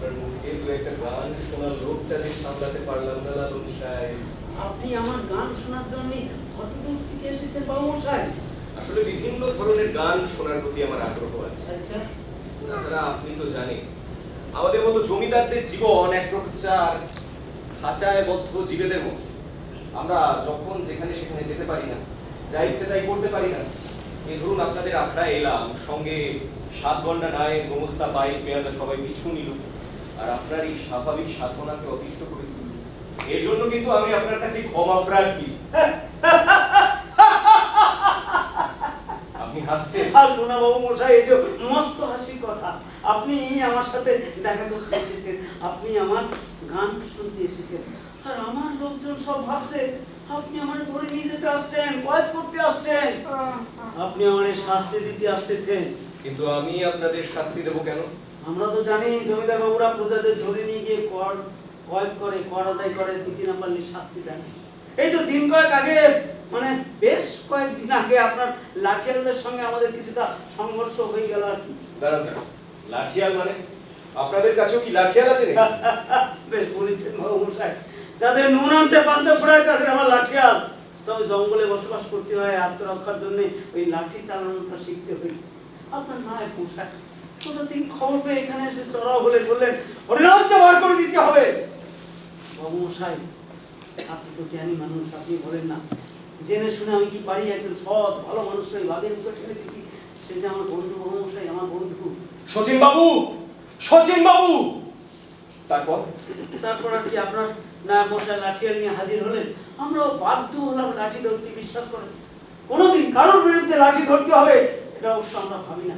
আপনার মুখে দু একটা গান শোনার লোকটা যে সামলাতে পারলাম না লালন সাহেব। আপনি আমার গান শোনার জন্য কত দূর থেকে এসেছেন বাবু মশাই? আসলে বিভিন্ন ধরনের গান শোনার প্রতি আমার আগ্রহ আছে। আচ্ছা, তাছাড়া আপনি তো জানেন আমাদের মতো জমিদারদের জীবন এক প্রকার খাঁচায় বদ্ধ জীবেদের মতো। আমরা যখন যেখানে সেখানে যেতে পারি না, যা ইচ্ছে তাই করতে পারি না। এই ধরুন আপনাদের আখড়ায় এলাম, সঙ্গে 7 ঘন্টা নাই গোমস্তা পাই পেয়াদা সবাই পিছু নিল, আর আপনার এই স্বাভাবিক সাধনাকে অতিষ্ঠ করে তুলল। এর জন্য কিন্তু আমি আপনার কাছে ক্ষমা প্রার্থী। আপনি হাসছেন? হাসবো না বাবু মশাই, এই যে মস্ত হাসির কথা। আপনি আমার সাথে দেখা করতে এসেছেন, আপনি আমার গান শুনতে এসেছেন, আর আমার লোকজন সব ভাবছে আপনি আমাদের ধরে নিয়ে যেতে আসছেন, কয়েদ করতে আসছেন, আপনি আমাদের শাস্তি দিতে আসতেছেন। কিন্তু আমি আপনাদের শাস্তি দেবো কেন? আমরা তো জানি জমিদার বাবুরা প্রজাদের ধরে নিয়ে গিয়ে কয়েদ করে, কর আদায় করে, দিতে না পারলে শাস্তি দেন। এই তো দিন কয়েক আগে, মানে বেশ কয়েকদিন আগে আপনার লাঠিয়ালদের সঙ্গে আমাদের কিছুটা সংঘর্ষ হয়ে গেল আর কি। দাঁড়ান দাঁড়ান, লাঠিয়াল মানে? আপনাদের কাছেও কি লাঠিয়াল আছে নাকি? বেশ বলেছেন বাবু মশাই, যাদের নুন আনতে পান্তে ফোড়ায় তাদের আমার লাঠিয়াল। তবে জঙ্গলে বসবাস করতে হয়, আত্মরক্ষার জন্য ওই লাঠি চালানোটা শিখতে হয়েছে। আপনার নয় পোশাক দিন খবর পেয়ে এখানে এসে চড়াও হলে বললেন হরিরাজ্য বার করে দিতে হবে। বাবু মশাই, আপনি তো জ্ঞানী মানুষ, আপনি বলেন না জেনে শুনে আমি কি পারি একজন সৎ ভালো মানুষ ওই বাঘের মুখে ঠেলে দিই? সে যে আমার বন্ধু বাবু মশাই, আমার বন্ধু। শচীন বাবু, শচীন বাবু! তারপর তারপর আর কি, আপনার নায়ক মশাই লাঠিয়াল নিয়ে হাজির হলেন। আমরাও বাধ্য হলাম লাঠি ধরতে। বিশ্বাস করেন কোনোদিন কারোর বিরুদ্ধে লাঠি ধরতে হবে এটা অবশ্য আমরা ভাবি না।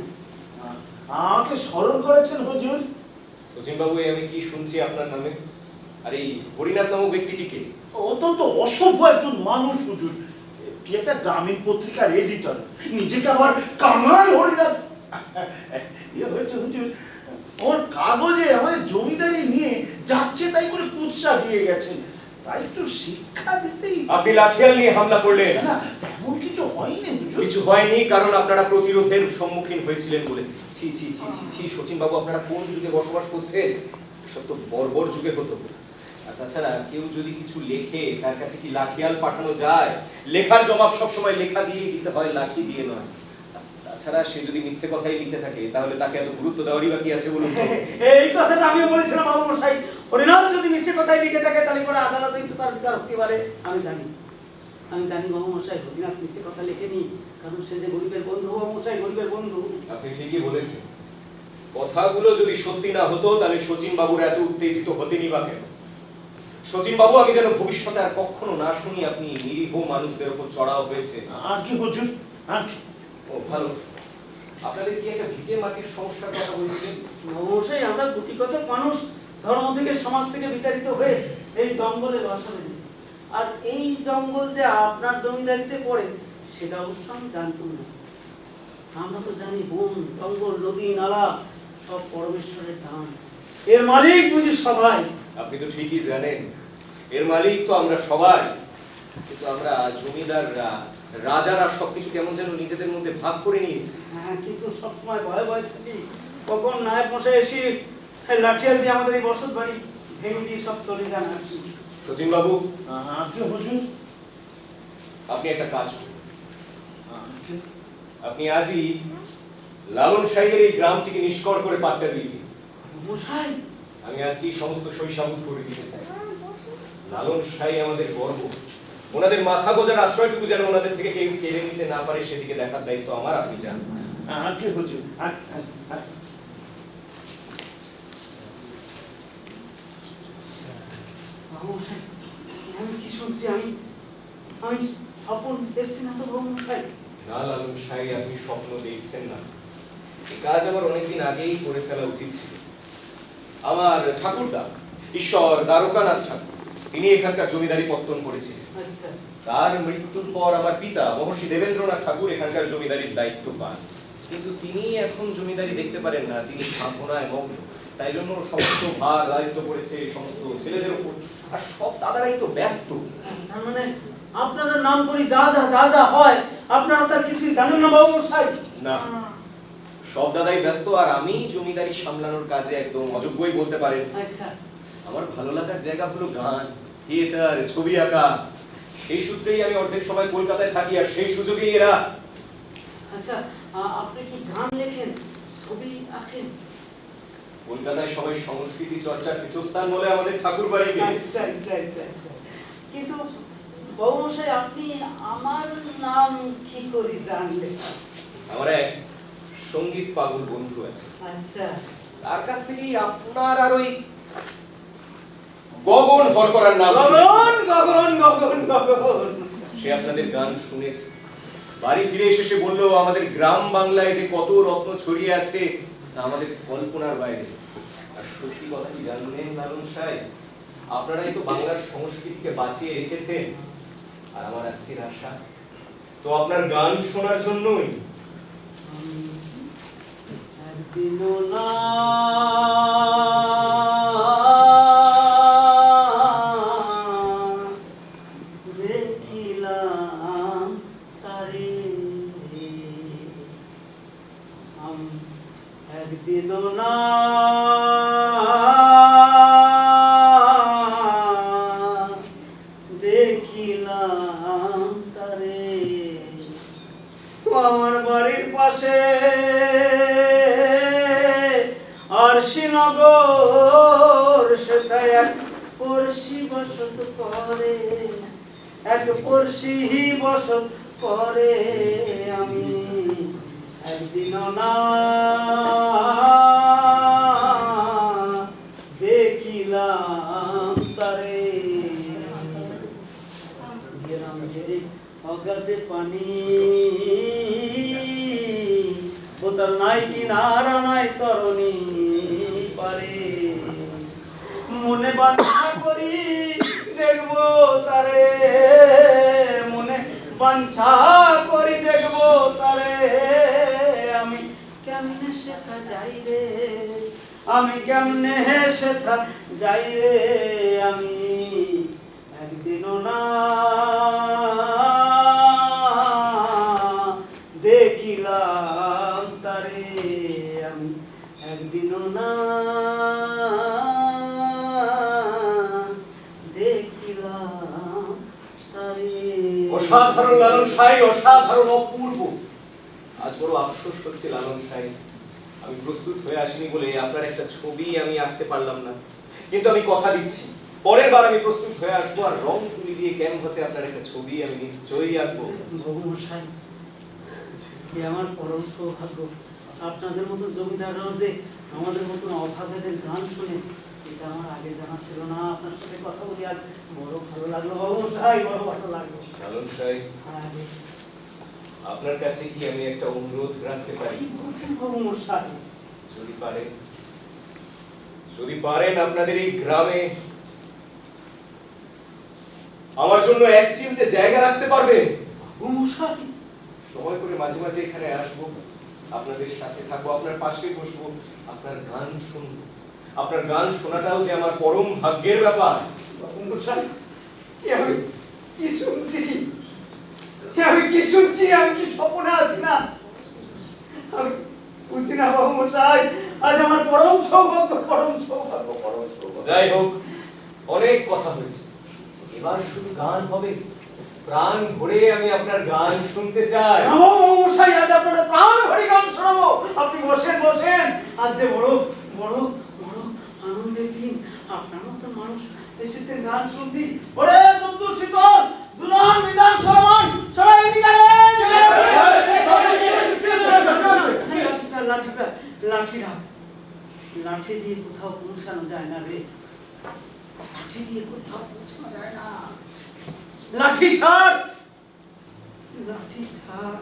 আমাকে স্মরণ করেছেন হুজুর? শচীন বাবু, আমি কি শুনছি আপনার নামে? আর এই হরিনাথ নামক ব্যক্তিটিকে? অত্যন্ত অসভ্য একজন মানুষ হুজুর। কি একটা গ্রামীণ পত্রিকার এডিটর, নিজেকে আবার কামাল হরিনাথ। ইয়ে হয়েছে হুজুর, ওর কাগজে আমাদের জমিদারি নিয়ে যাচ্ছে তাই করে কুৎসা দিয়ে গেছেন। তাই একটু শিক্ষা দিতেই। আপনি লাঠিয়াল নিয়ে হামলা করলেন? না, তেমন কিছু হয়নি হুজুর। কিছু হয়নি, কারণ আপনারা প্রতিরোধের সম্মুখীন হয়েছিলেন বলে। ছি ছি ছি ছি ছি, শচীন বাবু, আপনারা কোন যুগে বসবাস করছেন? সব তো বর্বর যুগে হতো। আর তাছাড়া কেউ যদি কিছু লেখে, তার কাছে কি লাঠিয়াল পাঠানো যায়? লেখার জবাব সবসময় লেখা দিয়ে দিতে হয়, লাঠি দিয়ে নয়। তাছাড়া সে যদি মিথ্যে কথাই লিখে থাকে, তাহলে তাকে এত গুরুত্ব দেওয়ারই বা কি আছে বলুন? এই কথাটা আমিও বলেছিলাম বাবু মশাই। হরিনাথ যদি মিথ্যে কথাই লিখে থাকে তাহলে পরে আদালতে কিন্তু তার বিচার হতে পারে। আমি জানি বাবু মশাই, হরিনাথ মিথ্যে কথা লেখেনি, কারণ সে যে গরিবের বন্ধু বাবু মশাই, গরিবের বন্ধু। আপনি ঠিকই বলেছেন। কথাগুলো যদি সত্যি না হতো তাহলে শচীন বাবুর এত উত্তেজিত হতেনি বা কেন? শচীন বাবু, আমি যেন ভবিষ্যতে আর কখনো না শুনি আপনি নিরীহ মানুষদের উপর চড়াও হয়েছে। আর কি হুজুর, আর কি? ও ভালো। আপনাদের কি একটা ভিটে মাটির সমস্যার কথা বলছিলেন? অবশ্যই আমরা গুটিগত মানুষ ধর্ম থেকে, সমাজ থেকে বিতাড়িত হয়ে এই জঙ্গলে বাসা বেঁধেছি। আর এই জঙ্গল যে আপনার জমিদারিতে পড়ে সেটা অবশ্য আমি জানতাম না। আমরা তো জানি বন, জঙ্গল, নদী, নালা সব পরমেশ্বরের দান। এর মালিক বুঝি সবাই। আপনি তো ঠিকই জানেন, এর মালিক তো আমরা সবাই। কিন্তু আমরা জমিদাররা, রাজারা সবকিছু কেমন যেন নিজেদের মধ্যে ভাগ করে নিয়েছি। হ্যাঁ, কিন্তু সবসময় ভয়ে ভয়ে থাকি কখন নায়ক মশাই এসে লাঠিয়াল দিয়ে আমাদের এই বসত বাড়ি ভেঙে দিয়ে সব চলে যান। শচীন বাবু, আর কি হুজুর? আপনি একটা কাজ করুন। আপনি আজই লালন সাহেবের এই গ্রাম থেকে নিষ্কর করে পাট্টা দিয়ে দিন। মশাই, আমি আজকে সমস্ত শৈশাবুত করে দিতে চাই। লালন সাহেব আমাদের গর্ব। ওনাদের মাথা গোজার আশ্রয়টুকু যেন ওনাদের থেকে কেউ কেড়ে নিতে না পারে, সেদিকে দেখার দায়িত্ব আমার। আপনি যান। আর কি হুজুর? আমি কি শুনছি? আমি স্বপ্ন দেখছি না তো বাবু মশাই? না লালন সাহেব, আপনি স্বপ্ন দেখছেন না। এই কাজ আমার অনেকদিন আগেই করে ফেলা উচিত ছিল। আমার ঠাকুরদা ঈশ্বর দ্বারকানাথ ঠাকুর, তিনি এখানকার জমিদারি পত্তন করেছিলেন। আচ্ছা, তার মৃত্যুর পর আমার পিতা মহর্ষি দেবেন্দ্রনাথ ঠাকুর এখানকার জমিদারির দায়িত্ব পান। কিন্তু তিনি এখন জমিদারি দেখতে পারেন না, তিনি ভাবনায় মগ্ন। তাই জন্য সমস্ত ভার দায়িত্ব পড়েছে সমস্ত ছেলেদের উপর, আর সব দাদারাই তো ব্যস্ত। তার মানে আপনাদের নাম করি যা যা যা যা হয় আপনারা তার কিছুই জানেন না বাবু মশাই? না, সব দাদাই ব্যস্ত আর আমি জমিদারি সামলানোর কাজে একদম অযোগ্যই বলতে পারেন। আচ্ছা আমার ভালো লাগার জায়গা হলো গান, থিয়েটার, ছবি আঁকা। সেই সূত্রেই আমি অর্ধেক সময় কলকাতায় থাকি আর সেই সুযোগেই এরা। আচ্ছা আপনি কি গান লেখেন, ছবি আঁকেন? কলকাতায় সবাই সংস্কৃতি চর্চার পীঠস্থান বলে আমাদের ঠাকুর বাড়িকে। আচ্ছা আচ্ছা আচ্ছা আচ্ছা। কিন্তু বাবুমশাই আপনি আমার নাম কি করে জানলেন? আমার এক সঙ্গীত পাগল বন্ধু আছে, আচ্ছা তার কাছ থেকেই আপনার আর ওই গগন হরকরার নাম শুনে। গগন গগন গগন গগন সে আপনাদের গান শুনেছে, বাড়ি ফিরে এসে সে বললো আমাদের গ্রাম বাংলায় যে কত রত্ন ছড়িয়ে আছে তা আমাদের কল্পনার বাইরে। আর সত্যি কথা কি জানলেন লালন সাহেব, আপনারাই তো বাংলার সংস্কৃতিকে বাঁচিয়ে রেখেছেন। আর আমার আজকের আশা তো আপনার গান শোনার জন্যই। একদিনও না দেখিলাম তারে, একদিনও না দেখিলাম তারে। আমার বাড়ির পাশে আরশিনগর সেটাই এক পড়শি বসত করে, এক পড়শি বসত করে। আমি একদিনও না দেখিলাম তারে। অগাধে পানি ও তার নাই কিনারা নাই তরণী পারে। মনে বাঞ্ছা করি দেখবো তারে, মনে বাঞ্ছা করি দেখবো তারে। আমি কেমনে সেথা যাই রে, আমি কেমনে সেথা যাই রে। আমি একদিনও না দেখিলাম তারে, আমি একদিনও না দেখিলাম তারে। অসাধারণ লালন সাহেব, অসাধারণ, অপূর্ব। আজ বড় আফসোস হচ্ছে লালন সাহেব, আমি প্রস্তুত হয়ে আসিনি বলে আপনার একটা ছবি আমি আঁকতে পারলাম না। কিন্তু আমি কথা দিচ্ছি পরের বার আমি প্রস্তুত হয়ে আসবো আর রং তুলি দিয়ে ক্যানভাসে আপনার একটা ছবি আমি নিশ্চয়ই আঁকবো। বাবুমশাই, এ আমার পরম সৌভাগ্য। আপনাদের মতো জমিদাররাও যে আমাদের মতন অভাগাদের গান শুনে, এটা আমার আগে জানা ছিল না। আপনার সাথে কথা বলি আজ বড় ভালো লাগলো বাবুমশাই, বড় ভালো লাগলো। লালন সাহেব, হ্যাঁ, আপনার কাছে কি আমি একটা অনুরোধ রাখতে পারি? কি বলছেন বাবুমশাই? যদি পারেন আপনাদের এই গ্রামে আমার জন্য এক চিমটে জায়গা রাখতে পারবেন? বাবুমশাই, সময় করে মাঝে মাঝে এখানে আসবো, আপনাদের সাথে থাকবো, আপনার পাশে বসবো, আপনার গান শুনবো। আপনার গান শোনাটাও যে আমার পরম ভাগ্যের ব্যাপার। বাবুমশাই, আমি কি শুনছি, আমি কি শুনছি, আমি কি স্বপ্নে আছি না? আমি বুঝছি না বাবুমশাই, আজ আমার পরম সৌভাগ্য, পরম সৌভাগ্য, পরম সৌভাগ্য। যাই হোক, অনেক কথা হয়েছে, এবার শুধু গান হবে। প্রাণ ভরে আমি আপনার গান শুনতে চাই। বাবুমশাই, আজ আপনার প্রাণ ভরে গান শোনাবো। আপনি বসেন বসেন, আজ যে বড় বড় বড় আনন্দের দিন। আপনার মতো মানুষ এসেছেন গান শুনতে। ওরে বন্ধু শীতল, জুলান, মিজান, সলমান, সবাই এদিকে লাঠিটা লাঠিটা লাঠি দিয়ে কোথাও পৌঁছানো যায় না রে, লাঠি দিয়ে কোথাও পৌঁছানো যায় না। লাঠি ছাড়, লাঠি ছাড়।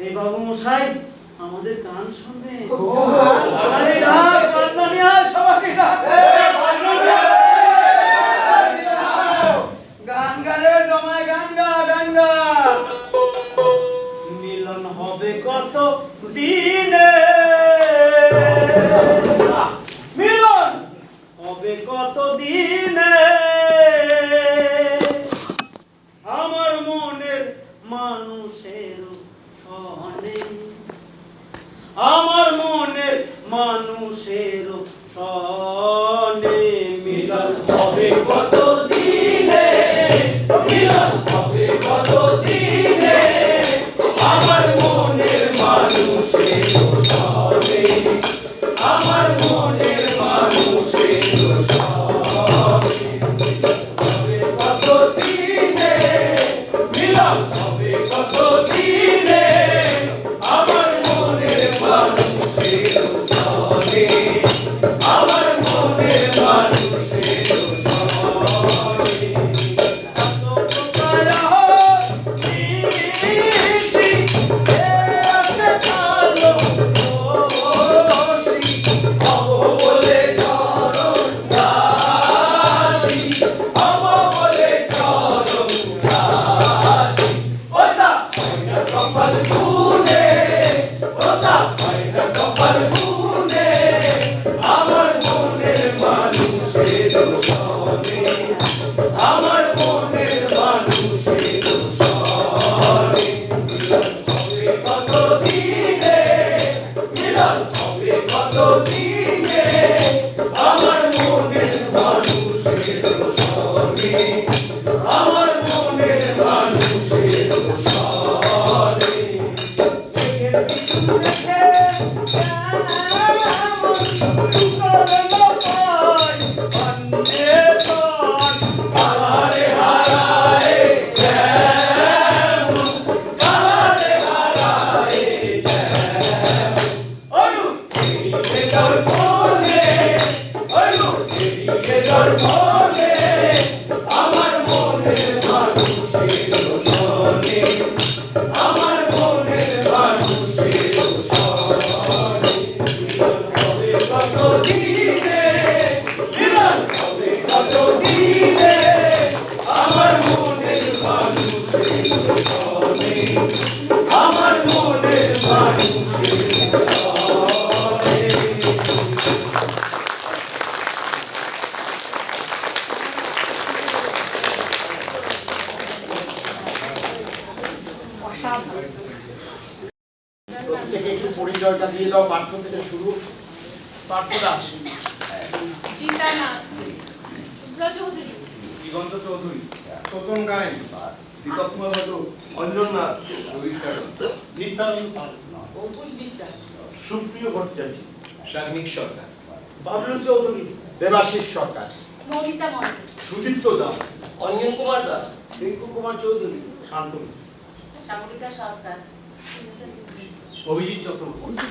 এই বাবুমশাই আমাদের গান শুনবে। আরে ডাক, বাজনা নিয়ে আয়, সবাইকে ডাক। গান গালে জমায়, গান গা, গান গা। মিলন হবে কত দিনে, মিলন হবে কত দিনে। আমার মনের মানুষের সনে আমার মনের মানুষের সনে মিলন হবে কত দিনে, মিলন হবে কত দিনে, আমার মনের মানুষের সনে, আমার মনের মানুষের সনে কত দিনে, মিলন হবে কত দিনে, আমার মনের মানুষের সনে, আমার মনের মানুষের সনে। কত প্রকার নিশি এ আছে কালো দোষী, অব বলে চরণ দাসী, অব বলে চরণ দাসী। ওটা না কপাল খুলে, ওটা না কপাল খুলে, আমার মনের মানুষের সনে, আমার মনের মানুষের সনে। মিলন হবে কত দিনে, মিলন হবে কত দিনে, আমার মনের মানুষের সনে, আমার মনের মানুষের সনে। দেখে কেমন সুকরণ পায় অন্বেষণ, কাহারে হারায় যেমন, কাহারে হারায় যেমন। অনু দেখিয়ে দর্শনে, অনু দেখিয়ে দর্শনে, আমার মনের মানুষের সনে, আমার মনের মানুষের সনে। মিলন হবে কত দিনে, মিলন হবে কত দিনে, আমার মনের মানুষের সনে, আমার মনের মানুষের সনে। প্রত্যেকে একটু পরিচয়টা দিয়ে দাও, পার্থ থেকে শুরু। পার্থ দাস, চিন্তা না, শুভ্রা চৌধুরী, দিগন্ত চৌধুরী, প্রথম গায়েন দীপক মহাপাত্র, অঞ্জন নাথ, রবীন্দ্র কারণ, নিত্যানন্দ পাল, অঙ্কুশ বিশ্বাস, সুপ্রিয় ভট্টাচার্য, সাগ্নিক সরকার, বাবলু চৌধুরী, দেবাশিস সরকার, মমিতা মন্ডল, সুদীপ্ত দাস, অঞ্জন কুমার দাস, রিঙ্কু কুমার চৌধুরী, শান্তনু, সাগরিকা সরকার, অভিজিৎ চক্রবর্তী,